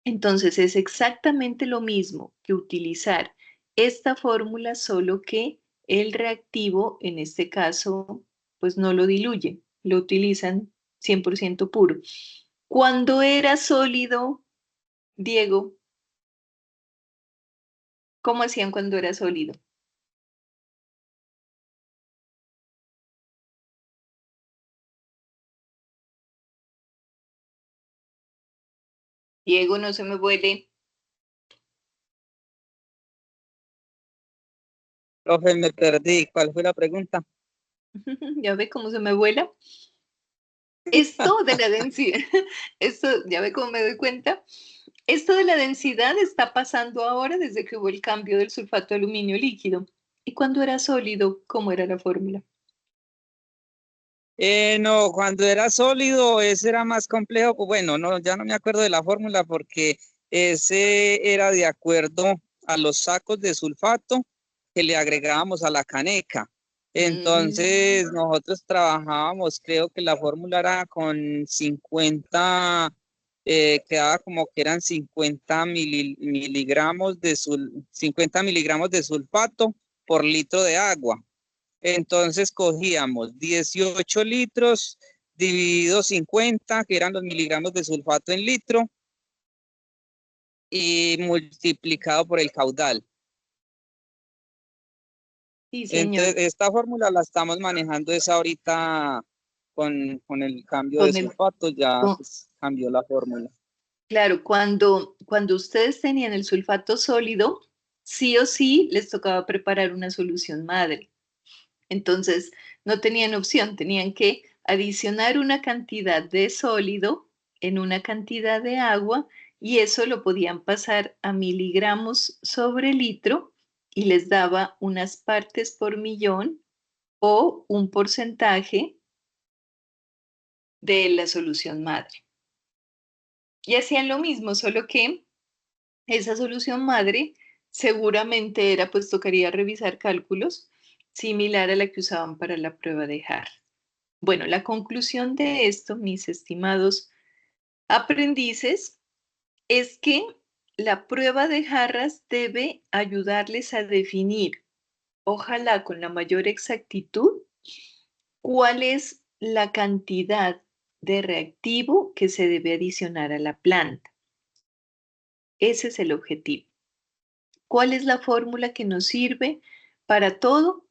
Entonces es exactamente lo mismo que utilizar esta fórmula, solo que el reactivo, en este caso, pues no lo diluyen, lo utilizan 100% puro. Cuando era sólido, Diego, ¿cómo hacían cuando era sólido? Diego, no se me vuele. Profe, me perdí. ¿Cuál fue la pregunta? Ya ve cómo se me vuela. Esto de la densidad, esto, ya ve cómo me doy cuenta. Esto de la densidad está pasando ahora desde que hubo el cambio del sulfato de aluminio líquido. ¿Y cuando era sólido, cómo era la fórmula? No, cuando era sólido, ese era más complejo. Pues bueno, no, ya no me acuerdo de la fórmula porque ese era de acuerdo a los sacos de sulfato que le agregábamos a la caneca. Entonces, nosotros trabajábamos, creo que la fórmula era con 50, quedaba como que eran 50 miligramos de 50 miligramos de sulfato por litro de agua. Entonces cogíamos 18 litros dividido 50, que eran los miligramos de sulfato en litro, y multiplicado por el caudal. Sí, señor. Entonces, esta fórmula la estamos manejando es ahorita con el cambio de Con el, sulfato, ya con- pues, cambió la fórmula. claro, cuando ustedes tenían el sulfato sólido, sí o sí les tocaba preparar una solución madre. Entonces, no tenían opción, tenían que adicionar una cantidad de sólido en una cantidad de agua, y eso lo podían pasar a miligramos sobre litro y les daba unas partes por millón o un porcentaje de la solución madre. Y hacían lo mismo, solo que esa solución madre seguramente era, pues tocaría revisar cálculos similar a la que usaban para la prueba de Hart. Bueno, la conclusión de esto, mis estimados aprendices, es que la prueba de jarras debe ayudarles a definir, ojalá con la mayor exactitud, cuál es la cantidad de reactivo que se debe adicionar a la planta. Ese es el objetivo. ¿Cuál es la fórmula que nos sirve para todo?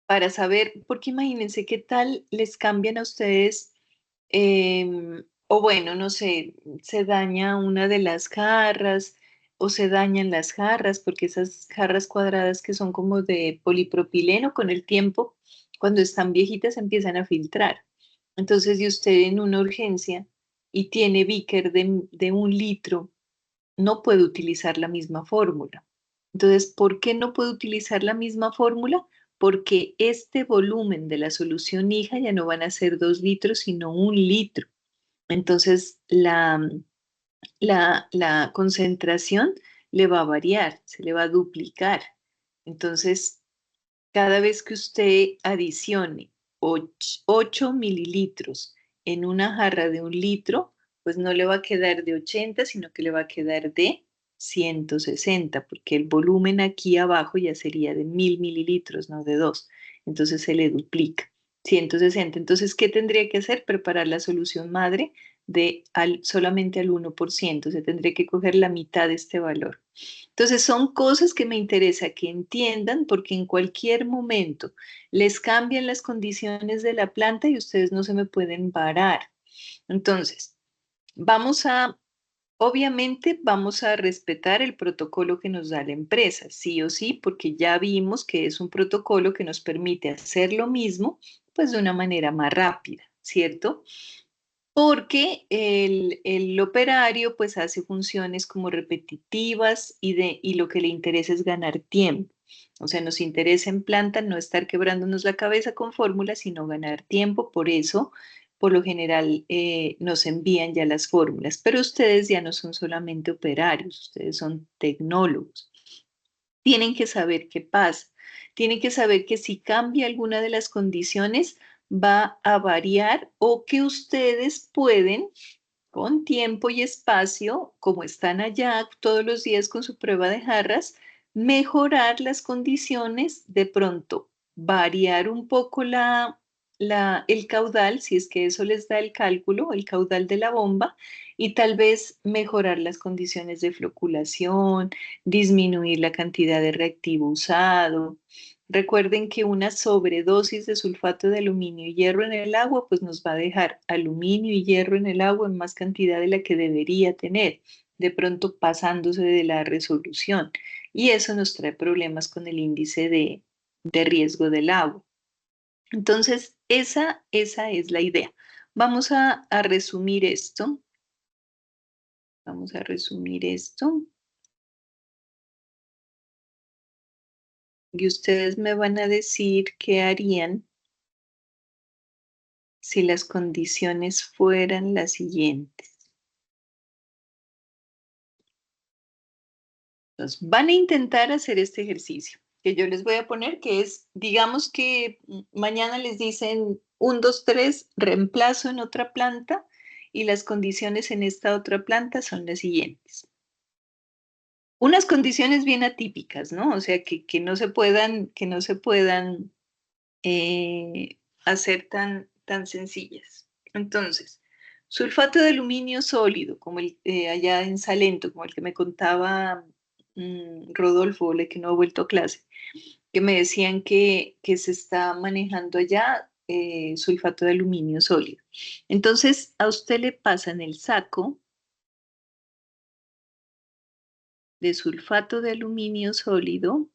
Para saber, porque imagínense qué tal les cambian a ustedes, o bueno, no sé, se daña una de las jarras o se dañan las jarras, porque esas jarras cuadradas que son como de polipropileno con el tiempo, cuando están viejitas empiezan a filtrar. Entonces, si usted en una urgencia y tiene Bicker de 1 litro, no puede utilizar la misma fórmula. Entonces, ¿por qué no puede utilizar la misma fórmula? Porque este volumen de la solución hija ya no van a ser 2 litros, sino 1 litro. Entonces, la concentración le va a variar, se le va a duplicar. Entonces, cada vez que usted adicione 8 mililitros en una jarra de 1 litro, pues no le va a quedar de 80, sino que le va a quedar de 160, porque el volumen aquí abajo ya sería de 1000 mililitros, no de 2. Entonces se le duplica. 160. Entonces, ¿qué tendría que hacer? Preparar la solución madre solamente al 1%. Se tendría que coger la mitad de este valor. Entonces son cosas que me interesa que entiendan porque en cualquier momento les cambian las condiciones de la planta y ustedes no se me pueden parar. Entonces, obviamente vamos a respetar el protocolo que nos da la empresa, sí o sí, porque ya vimos que es un protocolo que nos permite hacer lo mismo, pues de una manera más rápida, ¿cierto? Porque el operario pues hace funciones como repetitivas y lo que le interesa es ganar tiempo. O sea, nos interesa en planta no estar quebrándonos la cabeza con fórmulas, sino ganar tiempo. Por eso, por lo general, nos envían ya las fórmulas. Pero ustedes ya no son solamente operarios, ustedes son tecnólogos. Tienen que saber qué pasa. Tienen que saber que si cambia alguna de las condiciones, va a variar o que ustedes pueden, con tiempo y espacio, como están allá todos los días con su prueba de jarras, mejorar las condiciones, de pronto variar un poco el caudal, si es que eso les da el cálculo, el caudal de la bomba, y tal vez mejorar las condiciones de floculación, disminuir la cantidad de reactivo usado. Recuerden que una sobredosis de sulfato de aluminio y hierro en el agua, pues nos va a dejar aluminio y hierro en el agua en más cantidad de la que debería tener, de pronto pasándose de la resolución. Y eso nos trae problemas con el índice de riesgo del agua. Entonces, esa es la idea. Vamos a resumir esto. Vamos a resumir esto. Y ustedes me van a decir qué harían si las condiciones fueran las siguientes. Entonces, van a intentar hacer este ejercicio que yo les voy a poner, que es, digamos que mañana les dicen 1, 2, 3, reemplazo en otra planta y las condiciones en esta otra planta son las siguientes. Unas condiciones bien atípicas, ¿no? O sea, que no se puedan hacer tan sencillas. Entonces, sulfato de aluminio sólido, como allá en Salento, como el que me contaba Rodolfo, el que no ha vuelto a clase, que me decían que se está manejando allá sulfato de aluminio sólido. Entonces, a usted le pasan el saco de sulfato de aluminio sólido,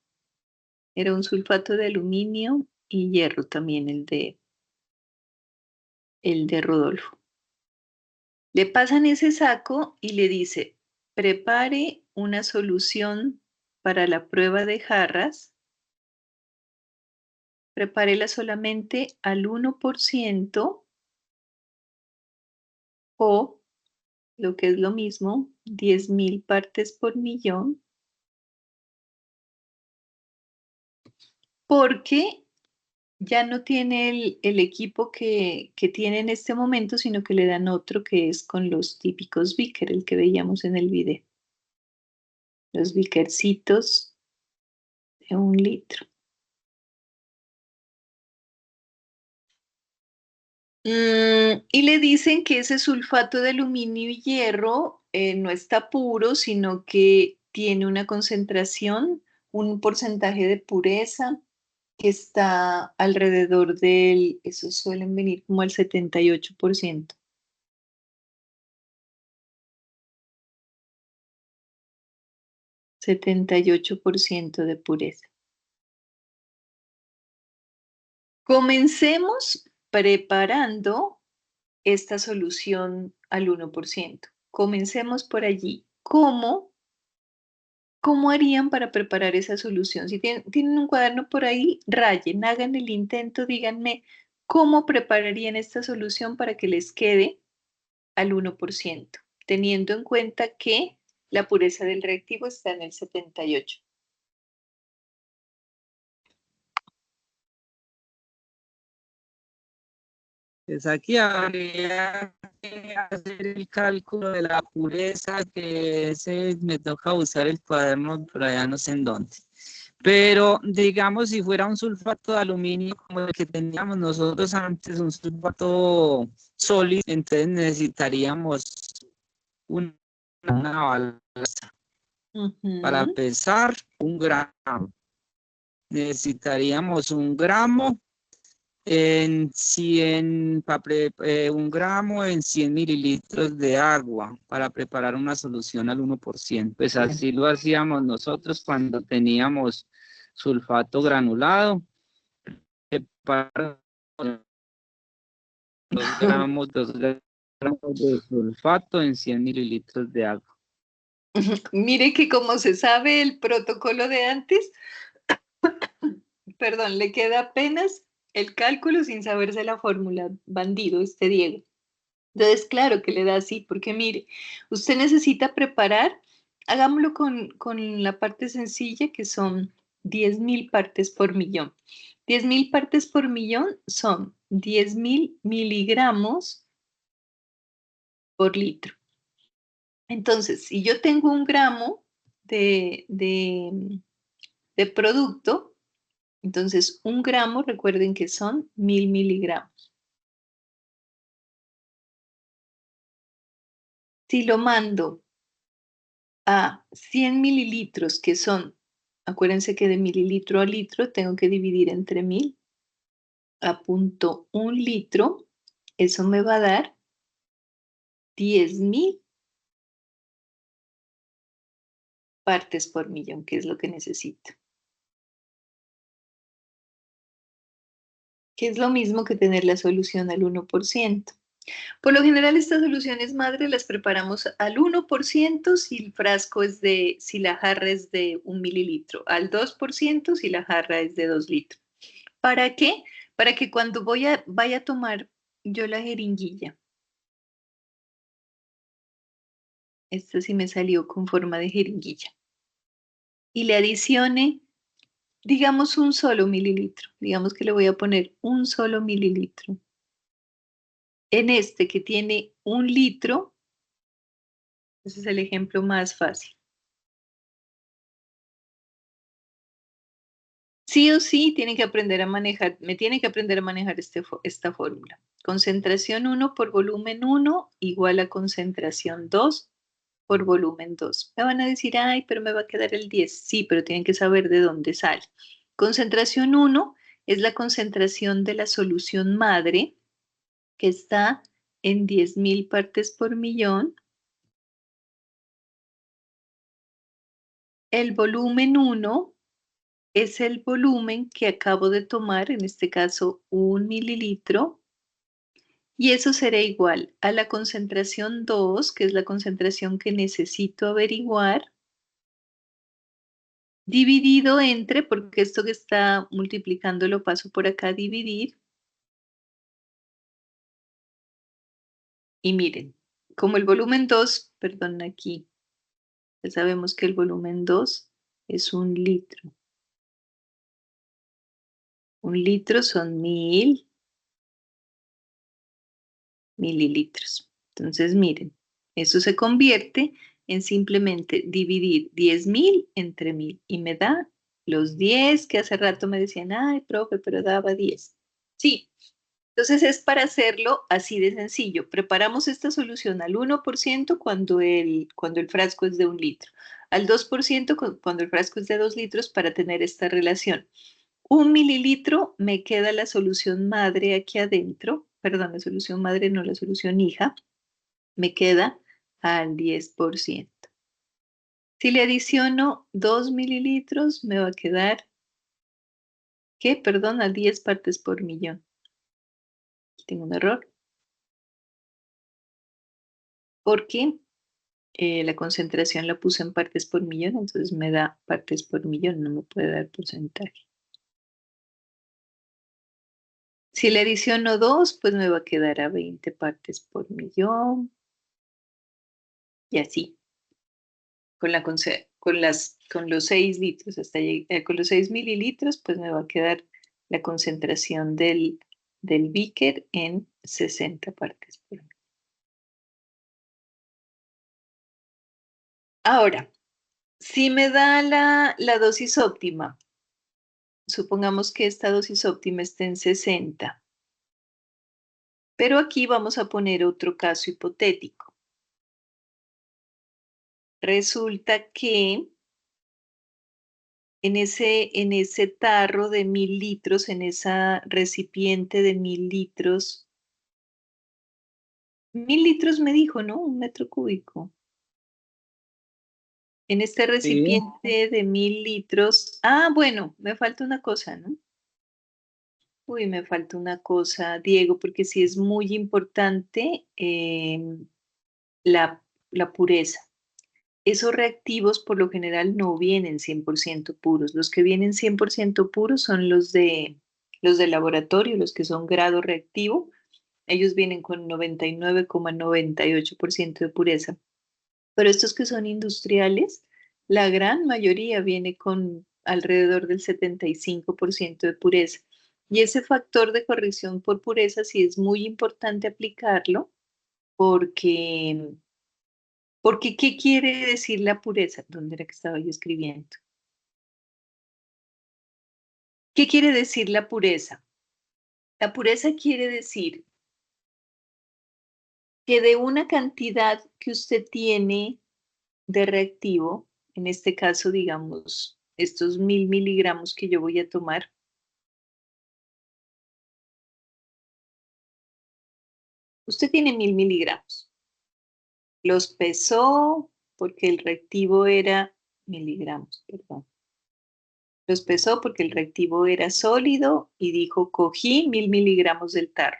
era un sulfato de aluminio y hierro también el de Rodolfo. Le pasan ese saco y le dice, prepare una solución para la prueba de jarras, prepárela solamente al 1% o, lo que es lo mismo, 10.000 partes por millón, porque ya no tiene el equipo que tiene en este momento, sino que le dan otro que es con los típicos Bicker, el que veíamos en el video. Los Bickercitos de 1 litro. Y le dicen que ese sulfato de aluminio y hierro no está puro, sino que tiene una concentración, un porcentaje de pureza que está alrededor del, esos suelen venir como al 78%. 78% de pureza. Comencemos preparando esta solución al 1%. Comencemos por allí. ¿Cómo harían para preparar esa solución? Si tienen un cuaderno por ahí, rayen, hagan el intento, díganme cómo prepararían esta solución para que les quede al 1%, teniendo en cuenta que la pureza del reactivo está en el 78%. Pues aquí habría que hacer el cálculo de la pureza, que ese me toca usar el cuaderno, pero allá no sé en dónde. Pero digamos, si fuera un sulfato de aluminio como el que teníamos nosotros antes, un sulfato sólido, entonces necesitaríamos una balanza para pesar 1 gramo. Necesitaríamos 1 gramo en 100, 1 gramo en 100 mililitros de agua para preparar una solución al 1%. Pues así lo hacíamos nosotros cuando teníamos sulfato granulado. Preparamos 2 gramos de sulfato en 100 mililitros de agua. Mire que como se sabe el protocolo de antes, perdón, le queda apenas el cálculo sin saberse la fórmula. Bandido este Diego. Entonces, claro que le da así, porque mire, usted necesita preparar, hagámoslo con la parte sencilla que son 10.000 partes por millón. 10.000 partes por millón son 10.000 miligramos por litro. Entonces, si yo tengo 1 gramo de producto, entonces 1 gramo, recuerden que son 1.000 miligramos. Si lo mando a 100 mililitros, que son, acuérdense que de mililitro a litro tengo que dividir entre 1.000, a 0.1 litro, eso me va a dar 10.000 partes por millón, que es lo que necesito. Que es lo mismo que tener la solución al 1%. Por lo general, estas soluciones madre las preparamos al 1% si el frasco es de, si la jarra es de 1 mililitro, al 2% si la jarra es de 2 litros. ¿Para qué? Para que cuando vaya a tomar yo la jeringuilla, esta sí me salió con forma de jeringuilla, y le adicione, digamos, 1 solo mililitro, digamos que le voy a poner 1 solo mililitro. En este que tiene 1 litro, ese es el ejemplo más fácil. Sí o sí tienen que aprender a manejar, me tienen que aprender a manejar esta fórmula. Concentración 1 por volumen 1 igual a concentración 2 por volumen 2. Me van a decir, ay, pero me va a quedar el 10. Sí, pero tienen que saber de dónde sale. Concentración 1 es la concentración de la solución madre, que está en 10.000 partes por millón. El volumen 1 es el volumen que acabo de tomar, en este caso 1 mililitro, y eso será igual a la concentración 2, que es la concentración que necesito averiguar, dividido entre, porque esto que está multiplicando lo paso por acá a dividir. Y miren, como el volumen 2, perdón, aquí, ya sabemos que el volumen 2 es 1 litro. 1 litro son 1.000 mililitros. Entonces, miren, eso se convierte en simplemente dividir 10.000 entre 1.000 y me da los 10 que hace rato me decían, ay, profe, pero daba 10. Sí, Entonces es para hacerlo así de sencillo. Preparamos esta solución al 1% cuando el frasco es de 1 litro, al 2% cuando el frasco es de 2 litros para tener esta relación. 1 mililitro me queda la solución madre aquí adentro, perdón, la solución madre no, la solución hija, me queda al 10%. Si le adiciono 2 mililitros, me va a quedar, ¿qué? Perdón, a 10 partes por millón. Tengo un error. Porque la concentración la puse en partes por millón, entonces me da partes por millón, no me puede dar porcentaje. Si le adiciono 2, pues me va a quedar a 20 partes por millón. Y así. Con los 6 litros, con los 6 mililitros, pues me va a quedar la concentración del beaker en 60 partes por millón. Ahora, si me da la dosis óptima, supongamos que esta dosis óptima esté en 60. Pero aquí vamos a poner otro caso hipotético. Resulta que en ese tarro de 1000 litros, en esa recipiente de 1000 litros, 1000 litros me dijo, ¿no? 1 metro cúbico. En este Sí. recipiente de 1000 litros. Bueno, me falta una cosa, ¿no? Uy, me falta una cosa, Diego, porque sí es muy importante la pureza. Esos reactivos por lo general no vienen 100% puros. Los que vienen 100% puros son los de laboratorio, los que son grado reactivo. Ellos vienen con 99,98% de pureza. Pero estos que son industriales, la gran mayoría viene con alrededor del 75% de pureza. Y ese factor de corrección por pureza sí es muy importante aplicarlo porque ¿qué quiere decir la pureza? ¿Dónde era que estaba yo escribiendo? ¿Qué quiere decir la pureza? La pureza quiere decir que de una cantidad que usted tiene de reactivo, en este caso, digamos, estos 1000 miligramos que yo voy a tomar, usted tiene 1000 miligramos. Los pesó porque el reactivo era miligramos, perdón. Los pesó porque el reactivo era sólido y dijo, cogí 1000 miligramos del tarro.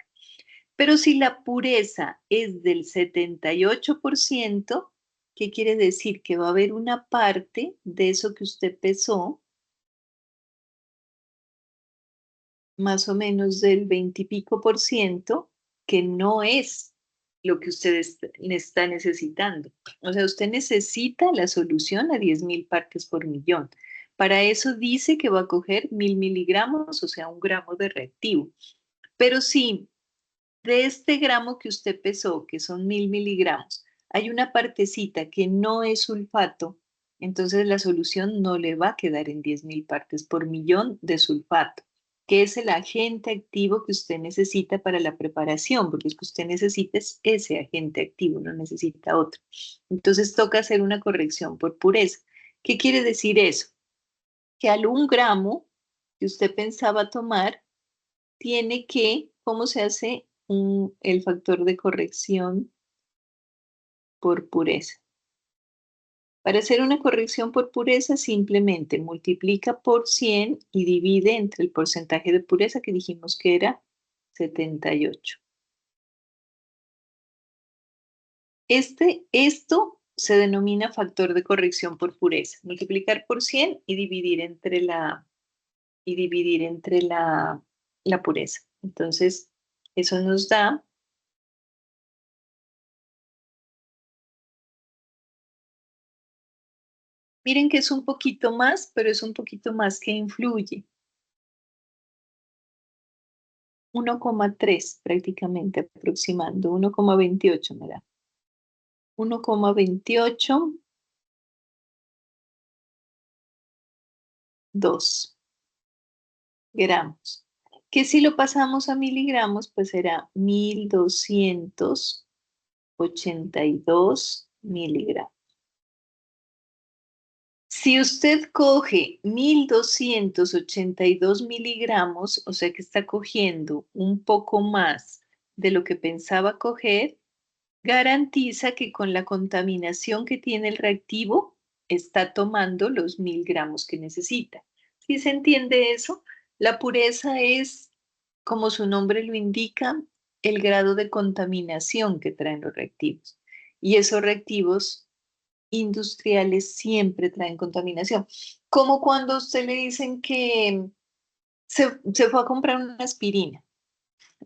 Pero si la pureza es del 78%, ¿qué quiere decir? Que va a haber una parte de eso que usted pesó, más o menos del 20 y pico por ciento, que no es lo que usted está necesitando. O sea, usted necesita la solución a 10.000 partes por millón. Para eso dice que va a coger 1000 miligramos, o sea, 1 gramo de reactivo. Pero si de este gramo que usted pesó, que son 1000 miligramos, hay una partecita que no es sulfato, entonces la solución no le va a quedar en 10.000 partes por millón de sulfato, que es el agente activo que usted necesita para la preparación, porque lo que usted necesita es ese agente activo, no necesita otro. Entonces toca hacer una corrección por pureza. ¿Qué quiere decir eso? Que al 1 gramo que usted pensaba tomar, tiene que, ¿cómo se hace el factor de corrección por pureza? Para hacer una corrección por pureza, simplemente multiplica por 100 y divide entre el porcentaje de pureza que dijimos que era 78. Esto se denomina factor de corrección por pureza. Multiplicar por 100 y dividir entre la pureza. Entonces, eso nos da. Miren que es un poquito más, pero es un poquito más que influye. 1,3 prácticamente aproximando, 1,28 me da. 1,28, 2 gramos. que si lo pasamos a miligramos, pues será 1282 miligramos. Si usted coge 1282 miligramos, o sea que está cogiendo un poco más de lo que pensaba coger, garantiza que con la contaminación que tiene el reactivo, está tomando los 1000 gramos que necesita. ¿Sí se entiende eso? La pureza es, como su nombre lo indica, el grado de contaminación que traen los reactivos. Y esos reactivos industriales siempre traen contaminación. Como cuando a usted le dicen que se fue a comprar una aspirina.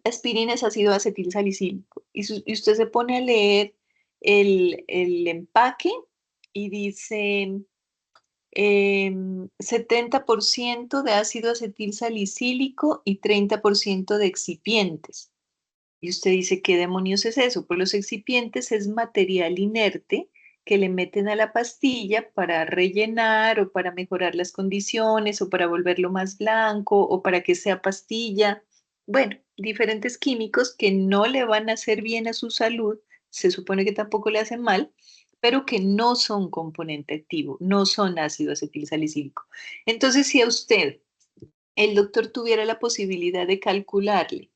La aspirina es ácido acetil salicílico. Y usted se pone a leer el empaque y dice 70% de ácido acetil salicílico y 30% de excipientes. Y usted dice, ¿qué demonios es eso? Pues los excipientes es material inerte que le meten a la pastilla para rellenar o para mejorar las condiciones o para volverlo más blanco o para que sea pastilla. Bueno, diferentes químicos que no le van a hacer bien a su salud, se supone que tampoco le hacen mal, pero que no son componente activo, no son ácido acetilsalicílico. Entonces, si a usted, el doctor tuviera la posibilidad de calcularle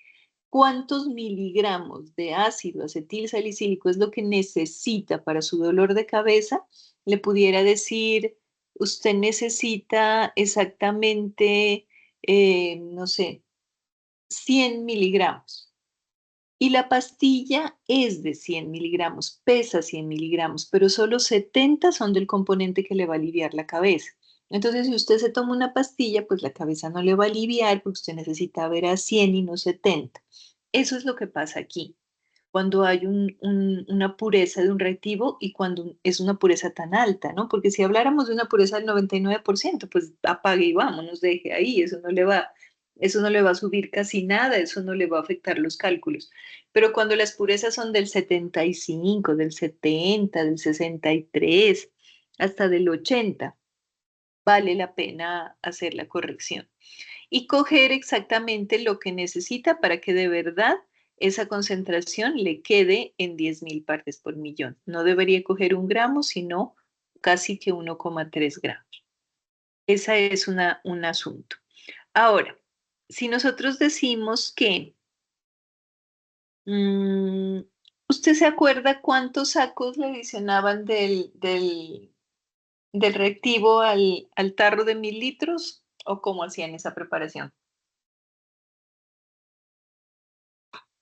cuántos miligramos de ácido acetilsalicílico es lo que necesita para su dolor de cabeza, le pudiera decir, usted necesita exactamente, no sé, 100 miligramos. Y la pastilla es de 100 miligramos, pesa 100 miligramos, pero solo 70 son del componente que le va a aliviar la cabeza. Entonces, si usted se toma una pastilla, pues la cabeza no le va a aliviar porque usted necesita ver a 100 y no 70. Eso es lo que pasa aquí, cuando hay una pureza de un reactivo y cuando es una pureza tan alta, ¿no? Porque si habláramos de una pureza del 99%, pues apague y vámonos, deje ahí, eso no le va a subir casi nada, eso no le va a afectar los cálculos. Pero cuando las purezas son del 75, del 70, del 63, hasta del 80, vale la pena hacer la corrección y coger exactamente lo que necesita para que de verdad esa concentración le quede en 10.000 partes por millón. No debería coger 1 gramo, sino casi que 1,3 gramos. Ese es un asunto. Ahora, si nosotros decimos que, mmm, ¿usted se acuerda cuántos sacos le adicionaban del reactivo al tarro de 1000 litros? ¿O cómo hacían esa preparación?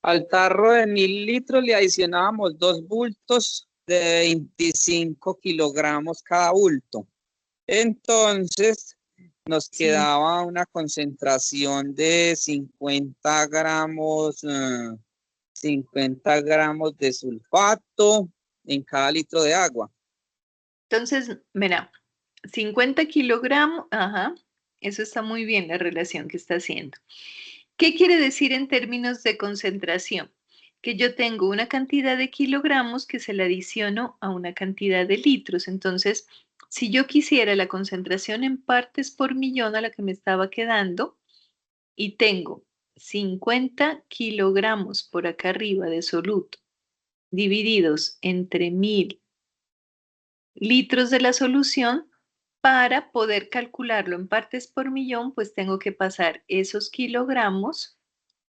Al tarro de 1000 litros le adicionábamos 2 bultos de 25 kilogramos cada bulto. Entonces nos Sí. quedaba una concentración de 50 gramos, 50 gramos de sulfato en cada litro de agua. Entonces, mira, 50 kilogramos, ajá, eso está muy bien la relación que está haciendo. ¿Qué quiere decir en términos de concentración? Que yo tengo una cantidad de kilogramos que se le adiciono a una cantidad de litros. Entonces, si yo quisiera la concentración en partes por millón a la que me estaba quedando y tengo 50 kilogramos por acá arriba de soluto divididos entre 1000 litros de la solución, para poder calcularlo en partes por millón, pues tengo que pasar esos kilogramos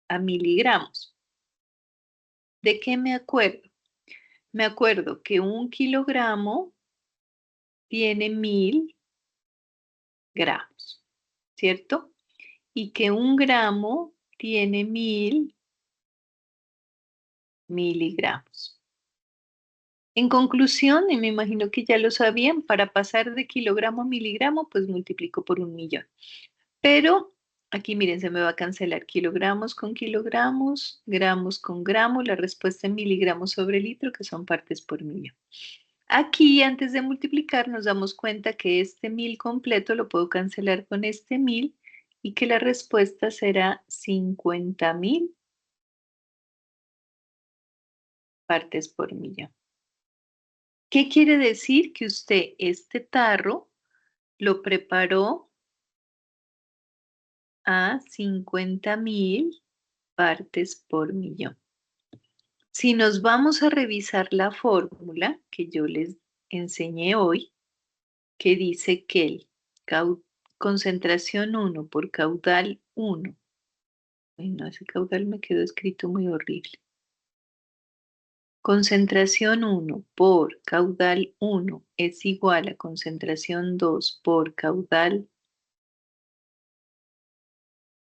a miligramos. ¿De qué me acuerdo? Me acuerdo que 1 kilogramo tiene 1000 gramos, ¿cierto? Y que 1 gramo tiene 1000 miligramos. En conclusión, y me imagino que ya lo sabían, para pasar de kilogramo a miligramo, pues multiplico por 1.000.000. Pero aquí miren, se me va a cancelar kilogramos con kilogramos, gramos con gramos, la respuesta en miligramos sobre litro, que son partes por millón. Aquí, antes de multiplicar, nos damos cuenta que este 1000 completo lo puedo cancelar con este 1000 y que la respuesta será 50.000 partes por millón. ¿Qué quiere decir? Que usted este tarro lo preparó a 50.000 partes por millón. Si nos vamos a revisar la fórmula que yo les enseñé hoy, que dice que el concentración 1 por caudal 1, ay no, ese caudal me quedó escrito muy horrible. Concentración 1 por caudal 1 es igual a concentración 2 por caudal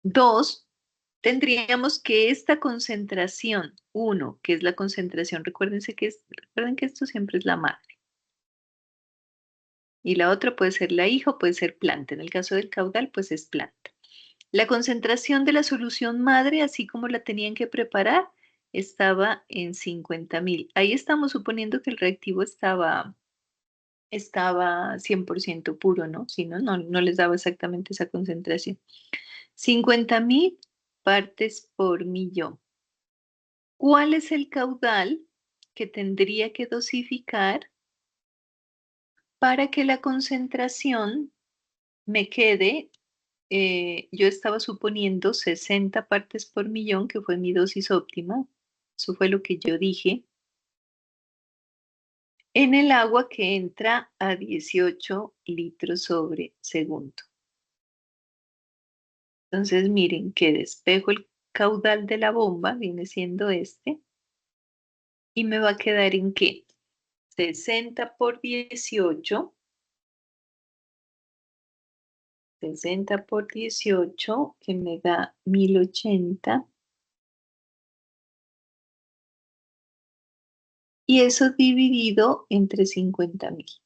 2, tendríamos que esta concentración 1, que es la concentración, recuerden que esto siempre es la madre. Y la otra puede ser la hija o puede ser planta. En el caso del caudal, pues es planta. La concentración de la solución madre, así como la tenían que preparar, estaba en 50.000. Ahí estamos suponiendo que el reactivo estaba 100% puro, ¿no? Si no, no les daba exactamente esa concentración. 50.000 partes por millón. ¿Cuál es el caudal que tendría que dosificar para que la concentración me quede? Yo estaba suponiendo 60 partes por millón, que fue mi dosis óptima. Eso fue lo que yo dije. En el agua que entra a 18 litros sobre segundo. Entonces miren que despejo el caudal de la bomba, viene siendo este. Y me va a quedar en ¿qué? 60 por 18. 60 por 18, que me da 1080. Y eso dividido entre 50.000.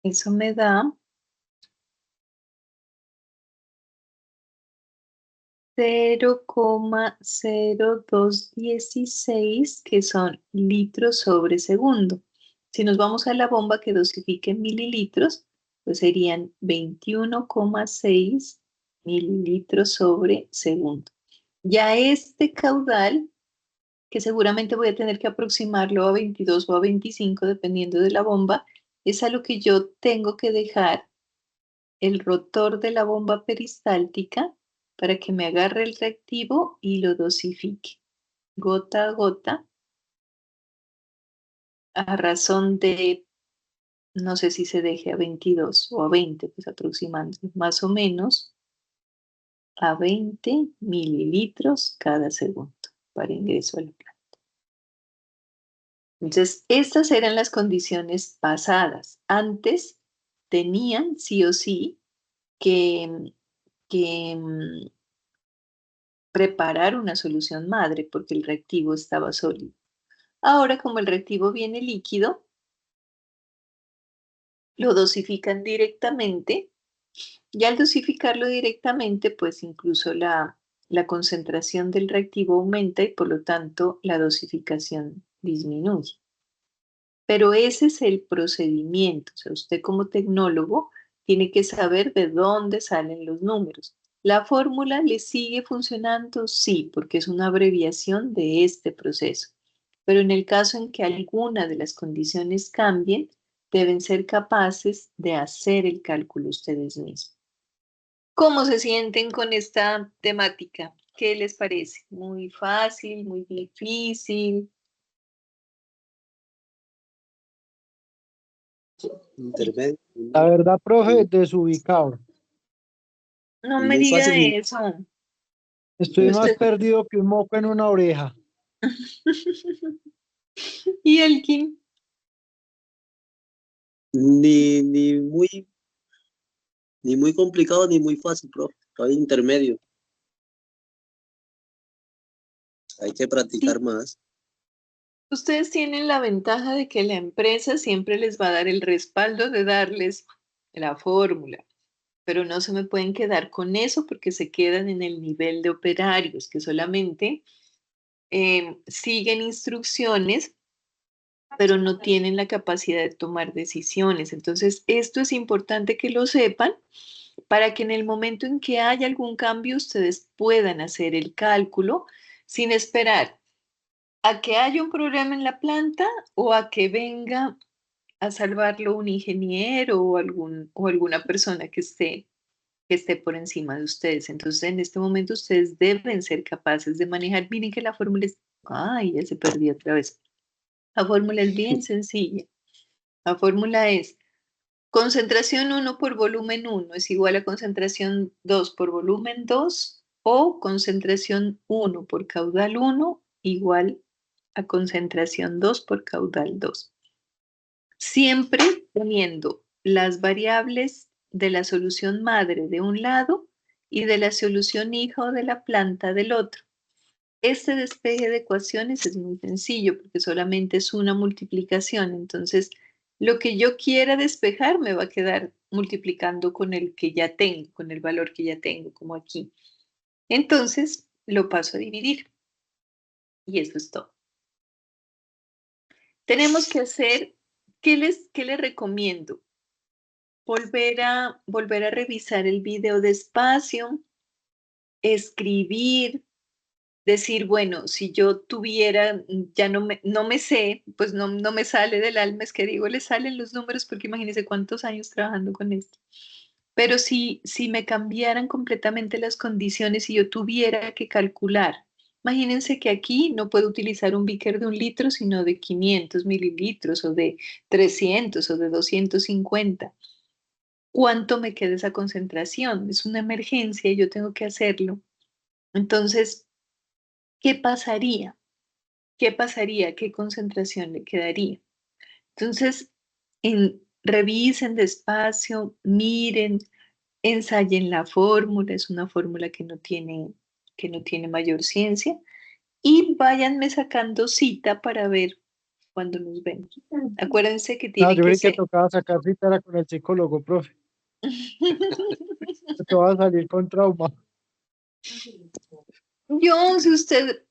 Eso me da 0,0216, que son litros sobre segundo. Si nos vamos a la bomba que dosifique en mililitros, pues serían 21,6 mililitros sobre segundo. Ya este caudal, que seguramente voy a tener que aproximarlo a 22 o a 25, dependiendo de la bomba, es a lo que yo tengo que dejar el rotor de la bomba peristáltica para que me agarre el reactivo y lo dosifique, gota a gota, a razón de, no sé si se deje a 22 o a 20, pues aproximando, más o menos a 20 mililitros cada segundo para ingreso al planta. Entonces, estas eran las condiciones pasadas. Antes tenían sí o sí que preparar una solución madre porque el reactivo estaba sólido. Ahora, como el reactivo viene líquido, lo dosifican directamente y al dosificarlo directamente, pues incluso la concentración del reactivo aumenta y por lo tanto la dosificación disminuye. Pero ese es el procedimiento. O sea, usted como tecnólogo tiene que saber de dónde salen los números. ¿La fórmula le sigue funcionando? Sí, porque es una abreviación de este proceso. Pero en el caso en que alguna de las condiciones cambien, deben ser capaces de hacer el cálculo ustedes mismos. ¿Cómo se sienten con esta temática? ¿Qué les parece? ¿Muy fácil, muy difícil? Intermedio. La verdad, profe, desubicado. No me Muy diga fácil. eso. Estoy más Usted. perdido que un moco en una oreja. ¿Y Elkin? Ni muy complicado ni muy fácil, profe. Estoy intermedio. Hay que practicar Sí. más. Ustedes tienen la ventaja de que la empresa siempre les va a dar el respaldo de darles la fórmula, pero no se me pueden quedar con eso porque se quedan en el nivel de operarios, que solamente siguen instrucciones, pero no tienen la capacidad de tomar decisiones. Entonces, esto es importante que lo sepan para que en el momento en que haya algún cambio, ustedes puedan hacer el cálculo sin esperar a que haya un problema en la planta o a que venga a salvarlo un ingeniero o alguna persona que esté por encima de ustedes. Entonces, en este momento ustedes deben ser capaces de manejar. Miren que la fórmula es, ay, ya se perdió otra vez. La fórmula es bien sencilla. La fórmula es concentración 1 por volumen 1 es igual a concentración 2 por volumen 2 o concentración 1 por caudal 1 igual a concentración 2 por caudal 2. Siempre teniendo las variables de la solución madre de un lado y de la solución hijo de la planta del otro. Este despeje de ecuaciones es muy sencillo porque solamente es una multiplicación. Entonces, lo que yo quiera despejar me va a quedar multiplicando con el que ya tengo, con el valor que ya tengo, como aquí. Entonces, lo paso a dividir. Y eso es todo. Tenemos que hacer, ¿qué les recomiendo? Volver a revisar el video despacio, escribir, decir, bueno, si yo tuviera, ya no me sé, pues no me sale del alma, es que digo, le salen los números porque imagínense cuántos años trabajando con esto. Pero si me cambiaran completamente las condiciones y yo tuviera que calcular, imagínense que aquí no puedo utilizar un beaker de 1 litro, sino de 500 mililitros o de 300 o de 250. ¿Cuánto me queda esa concentración? Es una emergencia y yo tengo que hacerlo. Entonces, ¿qué pasaría? ¿Qué pasaría? ¿Qué concentración le quedaría? Entonces, revisen despacio, miren, ensayen la fórmula, es una fórmula que no tiene mayor ciencia, y váyanme sacando cita para ver cuándo nos vemos. Acuérdense que No, tiene yo que creí que ser. tocaba sacar cita era con el psicólogo, profe. Te vas a salir con trauma. Yo, si usted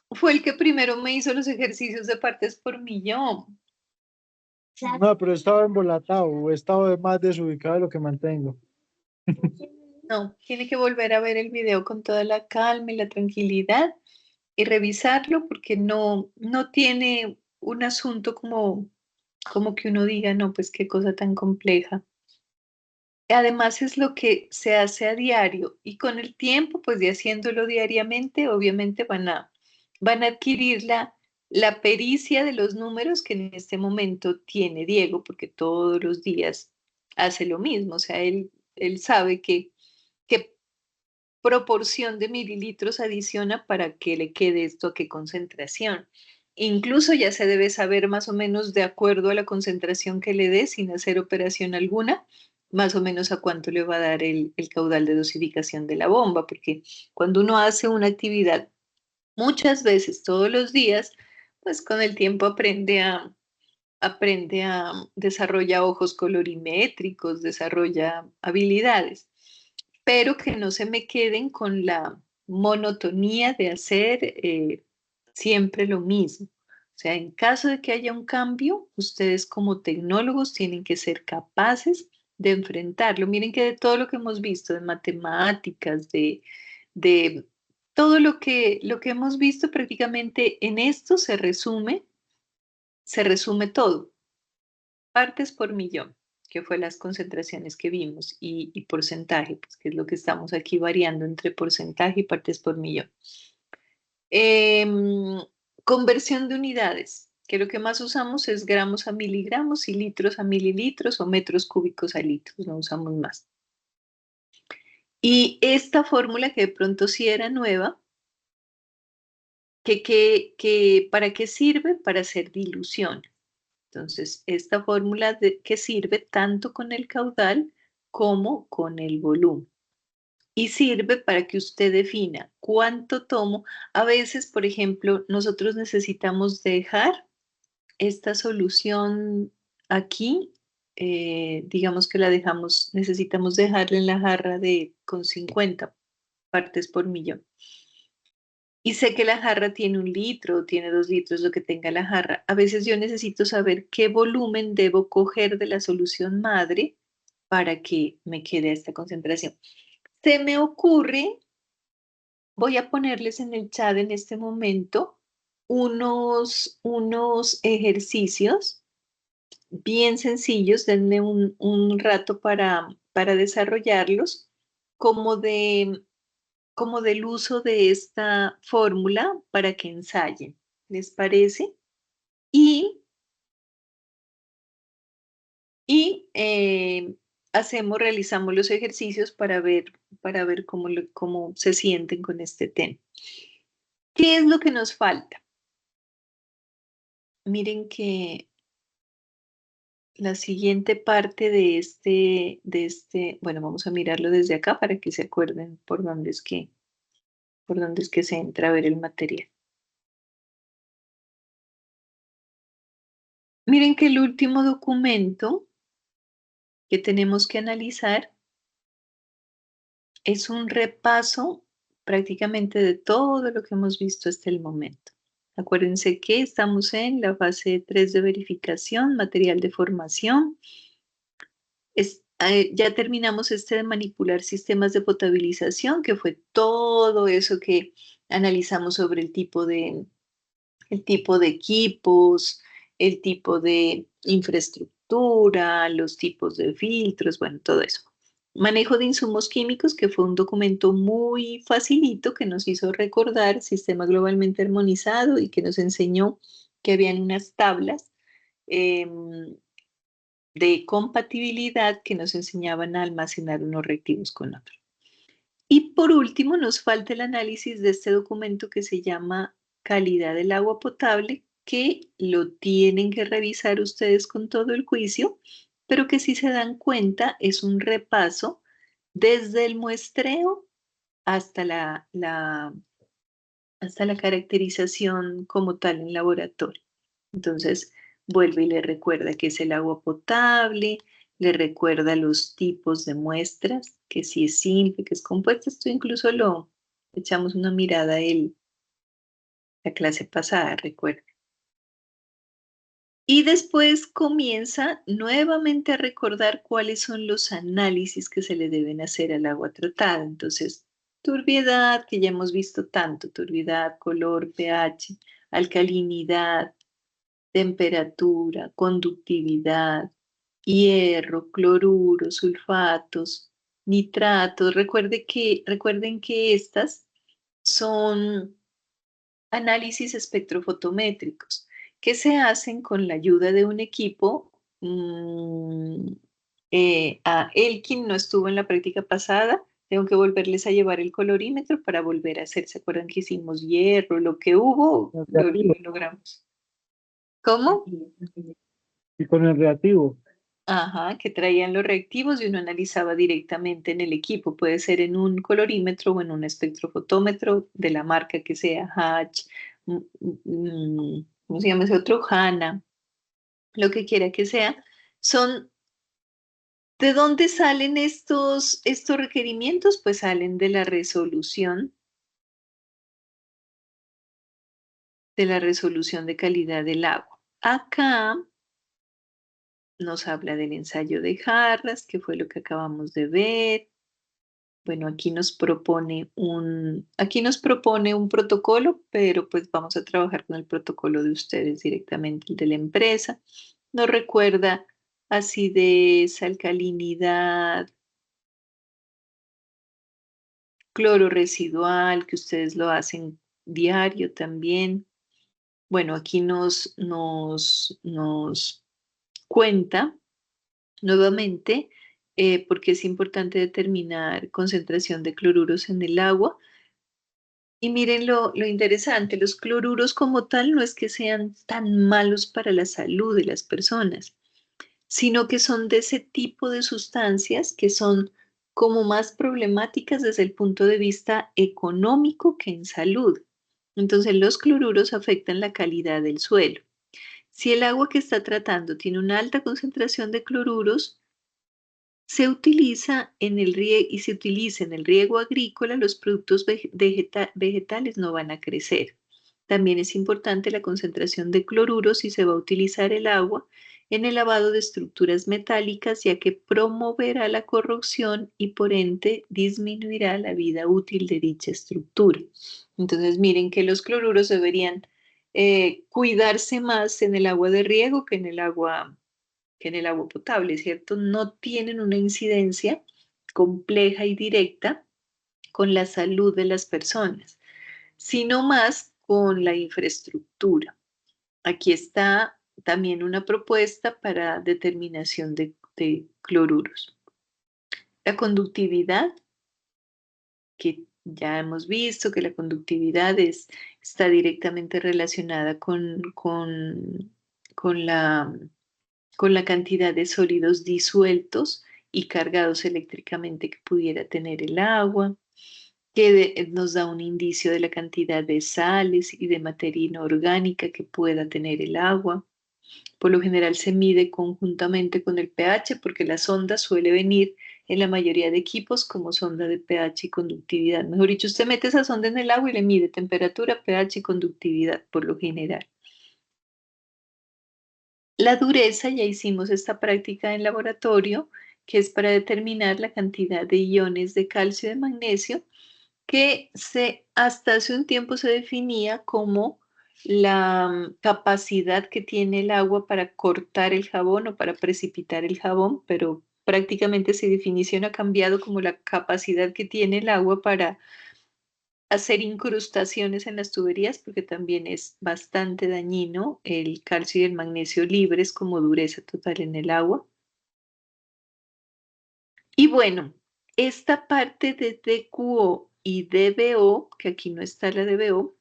fue el que primero me hizo los ejercicios de partes por millón. No, pero he estado embolatado, o he estado más desubicado de lo que mantengo. No, tiene que volver a ver el video con toda la calma y la tranquilidad y revisarlo porque no tiene un asunto como que uno diga, no, pues qué cosa tan compleja. Además es lo que se hace a diario y con el tiempo, pues de haciéndolo diariamente, obviamente van a adquirir la pericia de los números que en este momento tiene Diego, porque todos los días hace lo mismo, o sea, él sabe qué proporción de mililitros adiciona para que le quede esto a qué concentración. Incluso ya se debe saber más o menos de acuerdo a la concentración que le dé sin hacer operación alguna, más o menos a cuánto le va a dar el caudal de dosificación de la bomba, porque cuando uno hace una actividad muchas veces todos los días, pues con el tiempo aprende a desarrolla ojos colorimétricos, desarrolla habilidades, pero que no se me queden con la monotonía de hacer siempre lo mismo. O sea, en caso de que haya un cambio, ustedes como tecnólogos tienen que ser capaces de enfrentarlo. Miren que de todo lo que hemos visto, de matemáticas, de todo lo que hemos visto prácticamente en esto se resume todo. Partes por millón, que fue las concentraciones que vimos, y porcentaje, pues que es lo que estamos aquí variando entre porcentaje y partes por millón. Em, Conversión de unidades, que lo que más usamos es gramos a miligramos y litros a mililitros o metros cúbicos a litros, no usamos más. Y esta fórmula que de pronto sí era nueva, ¿para qué sirve? Para hacer dilución. Entonces, esta fórmula que sirve tanto con el caudal como con el volumen. Y sirve para que usted defina cuánto tomo. A veces, por ejemplo, nosotros necesitamos dejar esta solución aquí. Digamos que necesitamos dejarla en la jarra con 50 partes por millón. Y sé que la jarra tiene 1 litro, tiene 2 litros, lo que tenga la jarra. A veces yo necesito saber qué volumen debo coger de la solución madre para que me quede esta concentración. Se me ocurre, voy a ponerles en el chat en este momento unos ejercicios bien sencillos, denme un rato para desarrollarlos, como del uso de esta fórmula para que ensayen. ¿Les parece? Y realizamos los ejercicios para ver cómo se sienten con este tema. ¿Qué es lo que nos falta? Miren que la siguiente parte bueno, vamos a mirarlo desde acá para que se acuerden por dónde es que se entra a ver el material. Miren que el último documento que tenemos que analizar es un repaso prácticamente de todo lo que hemos visto hasta el momento. Acuérdense que estamos en la fase 3 de verificación, material de formación. Ya terminamos de manipular sistemas de potabilización, que fue todo eso que analizamos sobre el tipo de equipos, el tipo de infraestructura, los tipos de filtros, bueno, todo eso. Manejo de insumos químicos, que fue un documento muy facilito que nos hizo recordar sistema globalmente armonizado y que nos enseñó que habían unas tablas de compatibilidad que nos enseñaban a almacenar unos reactivos con otros. Y por último, nos falta el análisis de este documento que se llama calidad del agua potable, que lo tienen que revisar ustedes con todo el juicio, pero que si se dan cuenta es un repaso desde el muestreo hasta hasta la caracterización como tal en laboratorio. Entonces, vuelve y le recuerda qué es el agua potable, le recuerda los tipos de muestras, que si es simple, que es compuesta. Esto incluso lo echamos una mirada la clase pasada, recuerda. Y después comienza nuevamente a recordar cuáles son los análisis que se le deben hacer al agua tratada. Entonces, turbiedad, que ya hemos visto tanto, turbiedad, color, pH, alcalinidad, temperatura, conductividad, hierro, cloruro, sulfatos, nitratos. Recuerden que estas son análisis espectrofotométricos que se hacen con la ayuda de un equipo. Elkin no estuvo en la práctica pasada. Tengo que volverles a llevar el colorímetro para volver a hacer. ¿Se acuerdan que hicimos hierro? Lo que hubo, lo logramos. ¿Cómo? Y con el reactivo. Ajá, que traían los reactivos y uno analizaba directamente en el equipo. Puede ser en un colorímetro o en un espectrofotómetro de la marca que sea, Hatch, ¿cómo se llama ese otro? Hanna, lo que quiera que sea. ¿De dónde salen estos requerimientos? Pues salen de la resolución de calidad del agua. Acá nos habla del ensayo de jarras, que fue lo que acabamos de ver. Bueno, aquí nos propone un protocolo, pero pues vamos a trabajar con el protocolo de ustedes directamente, el de la empresa. Nos recuerda acidez, alcalinidad, cloro residual, que ustedes lo hacen diario también. Bueno, aquí nos cuenta nuevamente porque es importante determinar concentración de cloruros en el agua. Y miren lo interesante, los cloruros como tal no es que sean tan malos para la salud de las personas, sino que son de ese tipo de sustancias que son como más problemáticas desde el punto de vista económico que en salud. Entonces los cloruros afectan la calidad del suelo. Si el agua que está tratando tiene una alta concentración de cloruros, se utiliza en el riego agrícola, los productos vegetales no van a crecer. También es importante la concentración de cloruros si se va a utilizar el agua en el lavado de estructuras metálicas, ya que promoverá la corrosión y por ende disminuirá la vida útil de dicha estructura. Entonces miren que los cloruros deberían cuidarse más en el agua de riego que en el agua potable, ¿cierto? No tienen una incidencia compleja y directa con la salud de las personas, sino más con la infraestructura. Aquí está también una propuesta para determinación de cloruros. La conductividad, que ya hemos visto que la conductividad está directamente relacionada con la cantidad de sólidos disueltos y cargados eléctricamente que pudiera tener el agua, que nos da un indicio de la cantidad de sales y de materia inorgánica que pueda tener el agua. Por lo general se mide conjuntamente con el pH porque la sonda suele venir en la mayoría de equipos como sonda de pH y conductividad. Mejor dicho, usted mete esa sonda en el agua y le mide temperatura, pH y conductividad por lo general. La dureza, ya hicimos esta práctica en laboratorio, que es para determinar la cantidad de iones de calcio y de magnesio, que hasta hace un tiempo se definía como la capacidad que tiene el agua para cortar el jabón o para precipitar el jabón, pero prácticamente esa definición ha cambiado como la capacidad que tiene el agua para hacer incrustaciones en las tuberías, porque también es bastante dañino el calcio y el magnesio libres como dureza total en el agua. Y bueno, esta parte de DQO y DBO, que aquí no está la DBO,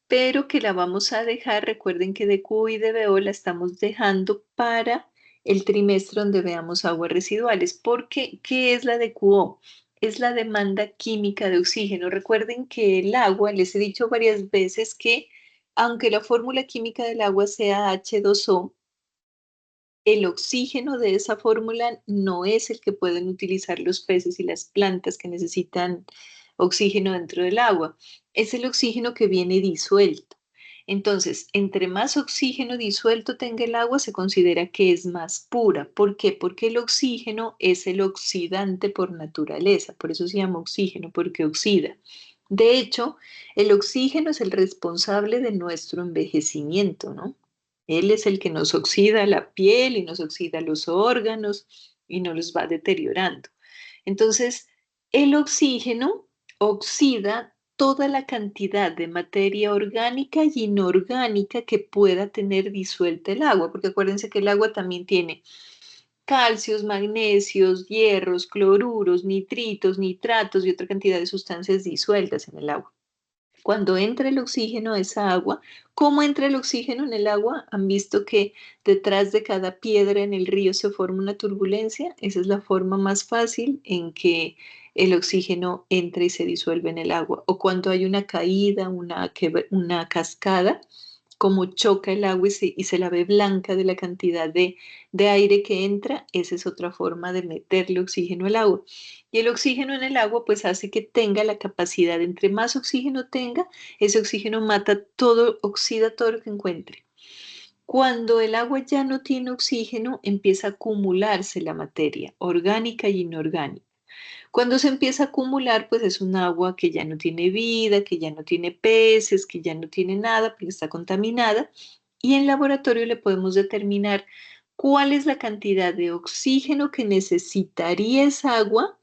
pero que la vamos a dejar, recuerden que DQO y DBO la estamos dejando para el trimestre donde veamos aguas residuales, porque ¿qué es la DQO? Es la demanda química de oxígeno. Recuerden que el agua, les he dicho varias veces que aunque la fórmula química del agua sea H2O, el oxígeno de esa fórmula no es el que pueden utilizar los peces y las plantas que necesitan oxígeno dentro del agua. Es el oxígeno que viene disuelto. Entonces, entre más oxígeno disuelto tenga el agua, se considera que es más pura. ¿Por qué? Porque el oxígeno es el oxidante por naturaleza. Por eso se llama oxígeno, porque oxida. De hecho, el oxígeno es el responsable de nuestro envejecimiento, ¿no? Él es el que nos oxida la piel y nos oxida los órganos y nos los va deteriorando. Entonces, el oxígeno oxida toda la cantidad de materia orgánica y inorgánica que pueda tener disuelta el agua, porque acuérdense que el agua también tiene calcios, magnesios, hierros, cloruros, nitritos, nitratos y otra cantidad de sustancias disueltas en el agua. Cuando entra el oxígeno a esa agua, ¿cómo entra el oxígeno en el agua? ¿Han visto que detrás de cada piedra en el río se forma una turbulencia? Esa es la forma más fácil en que el oxígeno entra y se disuelve en el agua. O cuando hay una caída, una cascada, como choca el agua y se la ve blanca de la cantidad de aire que entra, esa es otra forma de meterle oxígeno al agua. Y el oxígeno en el agua pues hace que tenga la capacidad, entre más oxígeno tenga, ese oxígeno mata todo, oxida todo lo que encuentre. Cuando el agua ya no tiene oxígeno, empieza a acumularse la materia orgánica y inorgánica. Cuando se empieza a acumular, pues es un agua que ya no tiene vida, que ya no tiene peces, que ya no tiene nada, porque está contaminada. Y en laboratorio le podemos determinar cuál es la cantidad de oxígeno que necesitaría esa agua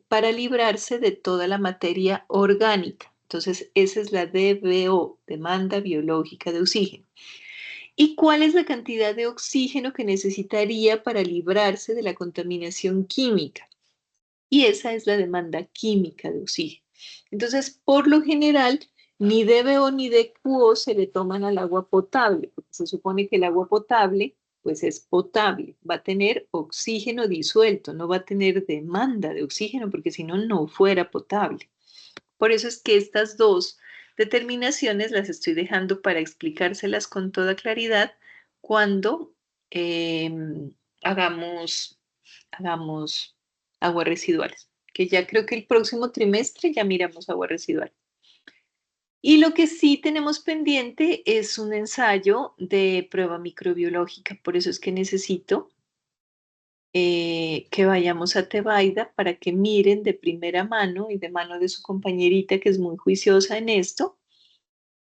para librarse de toda la materia orgánica. Entonces, esa es la DBO, demanda biológica de oxígeno. ¿Y cuál es la cantidad de oxígeno que necesitaría para librarse de la contaminación química? Y esa es la demanda química de oxígeno. Entonces, por lo general, ni DBO ni DQO se le toman al agua potable, porque se supone que el agua potable, pues es potable, va a tener oxígeno disuelto, no va a tener demanda de oxígeno, porque si no, no fuera potable. Por eso es que estas dos determinaciones las estoy dejando para explicárselas con toda claridad cuando hagamos aguas residuales, que ya creo que el próximo trimestre ya miramos aguas residuales. Y lo que sí tenemos pendiente es un ensayo de prueba microbiológica, por eso es que necesito que vayamos a Tebaida para que miren de primera mano y de mano de su compañerita que es muy juiciosa en esto,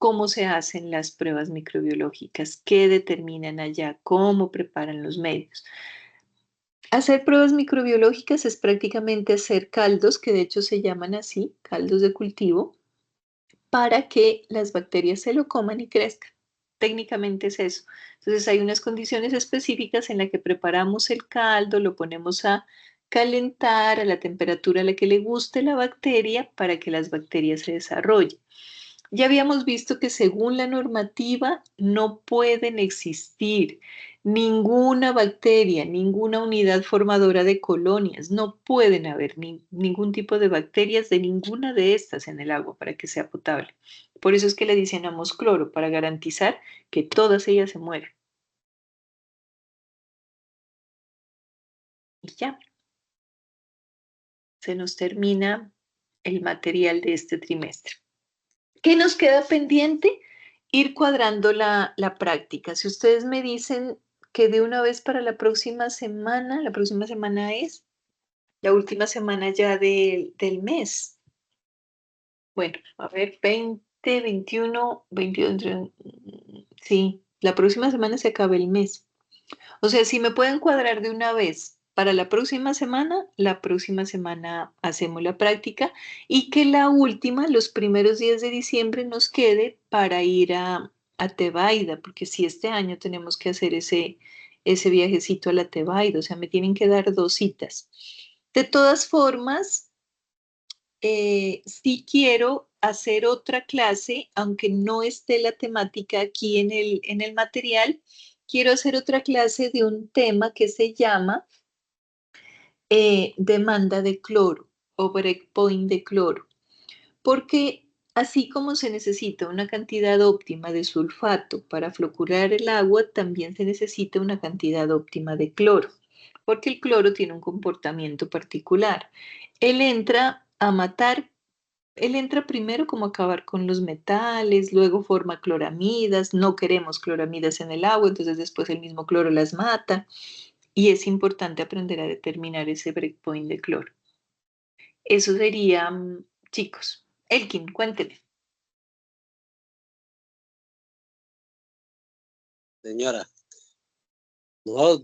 cómo se hacen las pruebas microbiológicas, qué determinan allá, cómo preparan los medios. Hacer pruebas microbiológicas es prácticamente hacer caldos, que de hecho se llaman así, caldos de cultivo, para que las bacterias se lo coman y crezcan. Técnicamente es eso. Entonces hay unas condiciones específicas en las que preparamos el caldo, lo ponemos a calentar a la temperatura a la que le guste la bacteria para que las bacterias se desarrollen. Ya habíamos visto que según la normativa no pueden existir ninguna bacteria, ninguna unidad formadora de colonias, no pueden haber ningún tipo de bacterias de ninguna de estas en el agua para que sea potable. Por eso es que le adicionamos cloro, para garantizar que todas ellas se mueren. Y ya, se nos termina el material de este trimestre. ¿Qué nos queda pendiente? Ir cuadrando la práctica. Si ustedes me dicen que de una vez para la próxima semana es la última semana ya del mes. Bueno, a ver, 20, 21, 22, sí, la próxima semana se acaba el mes. O sea, si me pueden cuadrar de una vez para la próxima semana hacemos la práctica y que la última, los primeros días de diciembre, nos quede para ir a Tebaida, porque si este año tenemos que hacer ese viajecito a la Tebaida, o sea, me tienen que dar 2 citas. De todas formas, sí quiero hacer otra clase, aunque no esté la temática aquí en el material, quiero hacer otra clase de un tema que se llama demanda de cloro o breakpoint de cloro, porque así como se necesita una cantidad óptima de sulfato para flocular el agua, también se necesita una cantidad óptima de cloro, porque el cloro tiene un comportamiento particular. Él entra primero como a acabar con los metales, luego forma cloramidas, no queremos cloramidas en el agua, entonces después el mismo cloro las mata y es importante aprender a determinar ese breakpoint de cloro. Eso sería, chicos. Elkin, cuénteme. Señora, no,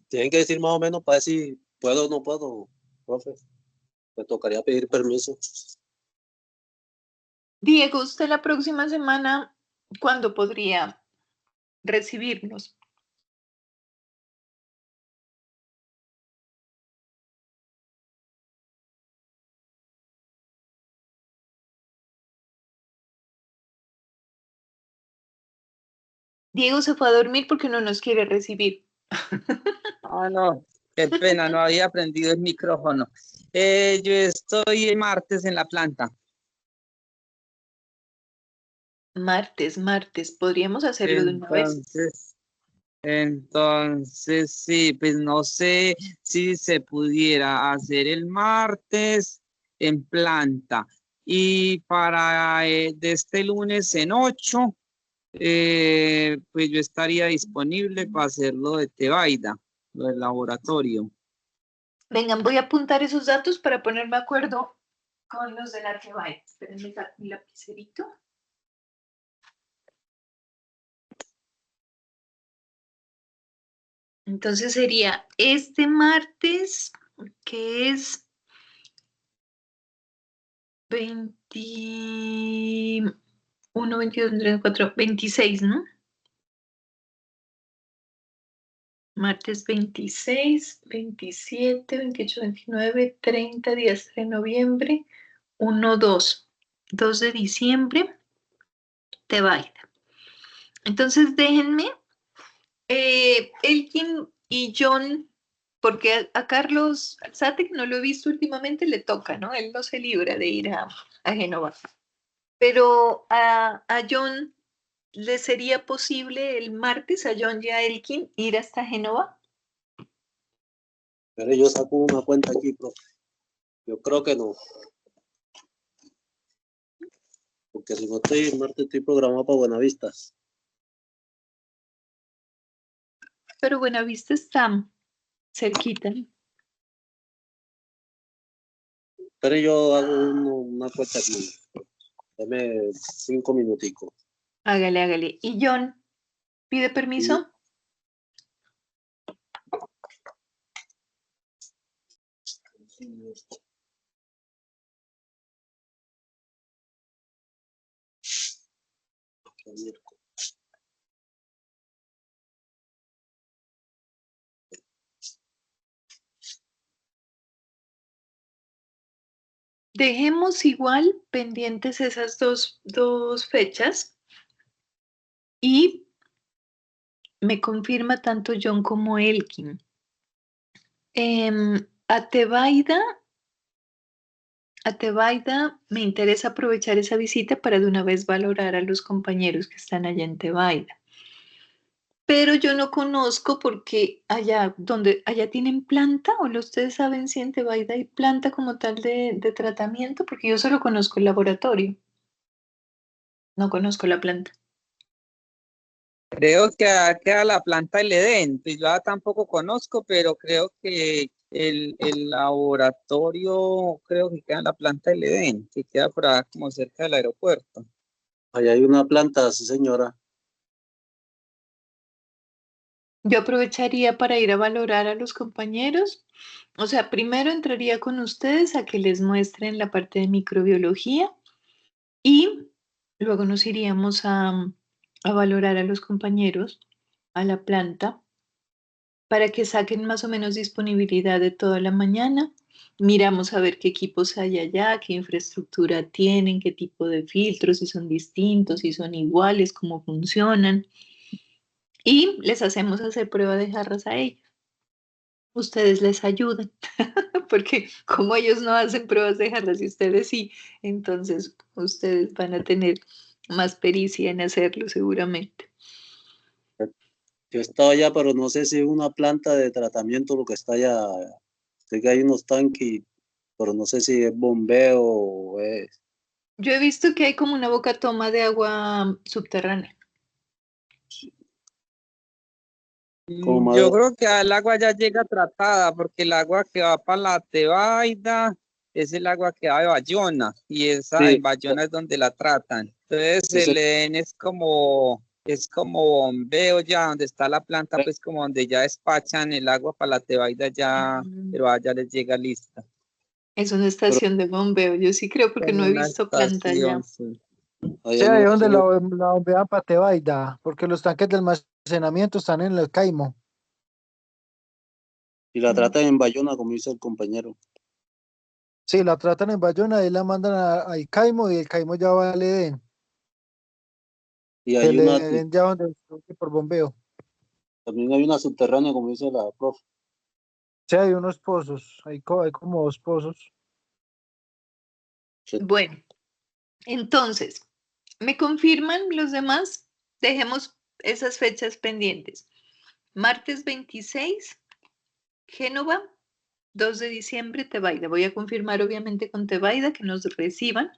tienen que decir más o menos para ver si puedo o no puedo, profe. Me tocaría pedir permiso. Diego, usted la próxima semana, ¿cuándo podría recibirnos? Diego se fue a dormir porque no nos quiere recibir. Ah, no, qué pena, no había prendido el micrófono. Yo estoy el martes en la planta. Martes, podríamos hacerlo de una vez. Entonces, sí, pues no sé si se pudiera hacer el martes en planta. Y para de este lunes en 8, pues yo estaría disponible para hacerlo de Tebaida, lo del laboratorio. Vengan, voy a apuntar esos datos para ponerme de acuerdo con los de la Tebaida. Espérenme mi lapicerito. Entonces sería este martes, que es 21, 22, 24, 26, ¿no? Martes 26, 27, 28, 29, 30 días de noviembre, 1, 2. 2 de diciembre, Tebaida. Entonces déjenme, Elkin y John, porque a Carlos Satek no lo he visto últimamente, le toca, ¿no? Él no se libra de ir a Génova. Pero a John, ¿le sería posible el martes a John y a Elkin ir hasta Génova? Pero yo saco una cuenta aquí, profe. Yo creo que no. Porque si no estoy el martes, estoy programado para Buenavista. Pero Buenavista está cerquita. Pero yo hago una cuenta aquí. Dame 5 minuticos. Hágale, hágale. ¿Y John pide permiso? Dejemos igual pendientes esas dos fechas y me confirma tanto John como Elkin. A Tebaida me interesa aprovechar esa visita para de una vez valorar a los compañeros que están allá en Tebaida. Pero yo no conozco porque allá tienen planta, o ustedes saben si en Tebaida hay planta como tal de tratamiento, porque yo solo conozco el laboratorio. No conozco la planta. Creo que queda la planta del Edén, pues yo tampoco conozco, pero creo que el laboratorio creo que queda en la planta del Edén, que queda por acá como cerca del aeropuerto. Allá hay una planta, sí, señora. Yo aprovecharía para ir a valorar a los compañeros. O sea, primero entraría con ustedes a que les muestren la parte de microbiología y luego nos iríamos a valorar a los compañeros a la planta para que saquen más o menos disponibilidad de toda la mañana. Miramos a ver qué equipos hay allá, qué infraestructura tienen, qué tipo de filtros, si son distintos, si son iguales, cómo funcionan. Y les hacemos hacer prueba de jarras a ellos. Ustedes les ayudan, porque como ellos no hacen pruebas de jarras y ustedes sí, entonces ustedes van a tener más pericia en hacerlo seguramente. Yo he estado allá, pero no sé si es una planta de tratamiento lo que está allá. Sé que hay unos tanques, pero no sé si es bombeo o es... Yo he visto que hay como una boca toma de agua subterránea. como más... Yo creo que el agua ya llega tratada, porque el agua que va para la Tebaida es el agua que va de Bayona, y esa Sí, en Bayona es donde la tratan. Entonces sí, el Edén es como bombeo ya, donde está la planta, pues como donde ya despachan el agua para la Tebaida ya, pero allá les llega lista. Es una pero estación de bombeo. Yo sí creo porque En no he una visto planta allá. estación, sí. Sí, allá ahí no es donde sé. la bombean para Tebaida, porque los tanques de almacenamiento están en el Caimo. Y la tratan en Bayona, como dice el compañero. Sí, la tratan en Bayona, y la mandan a Caimo, y el Caimo ya va al Edén. Y hay El una, Edén ya donde por bombeo. también hay una subterránea, como dice la profe. Sí, hay unos pozos, hay como 2 pozos. Bueno, entonces, ¿me confirman los demás? Dejemos esas fechas pendientes. Martes 26, Génova, 2 de diciembre, Tebaida. Voy a confirmar obviamente con Tebaida que nos reciban.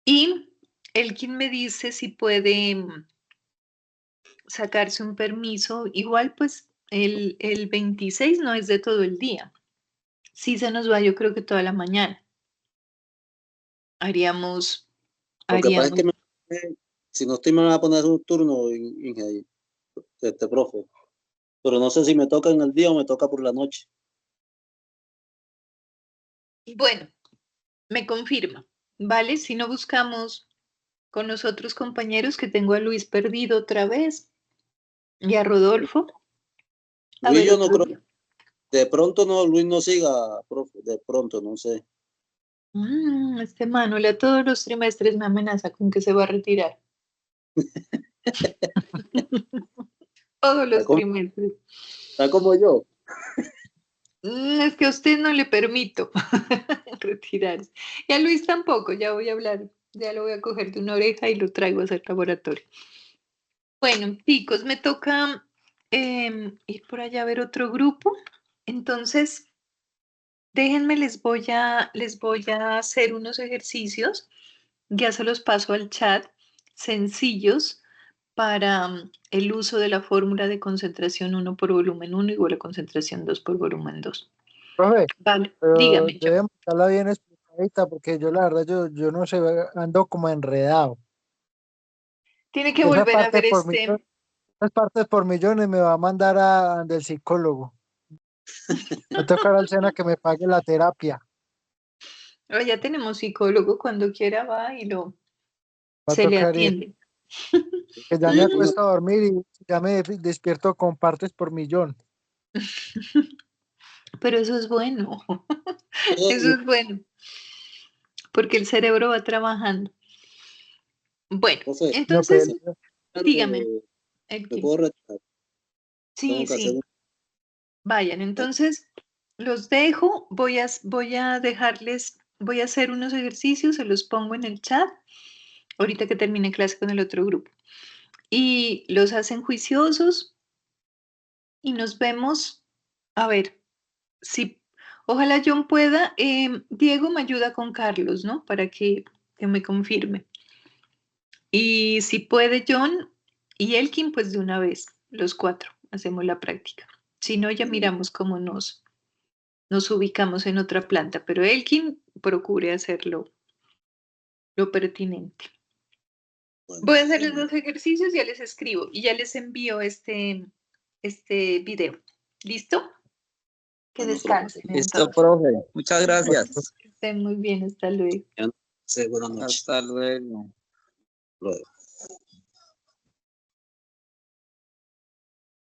Y Elkin me dice si puede sacarse un permiso. Igual pues el 26 no es de todo el día. Sí se nos va, yo creo que toda la mañana. Haríamos, Lo que pasa es que haríamos. si no estoy me van a poner un turno profe. Pero no sé si me toca en el día o me toca por la noche. Bueno, me confirma, ¿vale? Si no buscamos con los otros compañeros que tengo a Luis perdido otra vez y a Rodolfo. A Luis, ver yo no otro creo, día. de pronto no, Luis no siga, profe, de pronto, no sé. Este Manuel a todos los trimestres me amenaza con que se va a retirar. Todos Está los como, trimestres. está como yo. Es que a usted no le permito retirarse. Y a Luis tampoco, ya voy a hablar, ya lo voy a coger de una oreja y lo traigo a hacer laboratorio. Bueno, chicos, me toca ir por allá a ver otro grupo. Entonces, déjenme, les voy a hacer unos ejercicios. Ya se los paso al chat, sencillos para el uso de la fórmula de concentración 1 por volumen 1 igual a concentración 2 por volumen 2. Profe, Vale, pero dígame, John. debemos estarla bien explicadita, porque yo la verdad, yo no sé, ando como enredado. Tiene que Esa volver a parte ver por millón, este. esas partes por millones me va a mandar a del psicólogo. Me toca al Sena que me pague la terapia. Ya tenemos psicólogo, cuando quiera va y Va a se le tocar ir, atiende. que ya me acuesto a dormir y ya me despierto con partes por millón. Pero eso es bueno. Todo- Eso es bueno, porque el cerebro va trabajando. Bueno, Profe, No, pues, entonces, dígame, me Elkin. puedo retirar. Sí, Tengo que hacer sí, vayan. Entonces, los dejo. Voy a dejarles, voy a hacer unos ejercicios, se los pongo en el chat, ahorita que termine clase con el otro grupo. Y los hacen juiciosos y nos vemos. A ver, si ojalá John pueda. Diego me ayuda con Carlos, ¿no? Para que me confirme. Y si puede John y Elkin, pues de una vez, los cuatro, hacemos la práctica. Si no, ya miramos cómo nos ubicamos en otra planta, pero Elkin procure hacerlo lo pertinente. bueno, Voy a hacer los bueno, dos ejercicios, ya les escribo y ya les envío este video. ¿Listo? Que bueno, profe. descansen Listo, entonces. profe. Muchas gracias. Que estén muy bien, hasta luego. Sí, buenas noches. Hasta luego. Luego.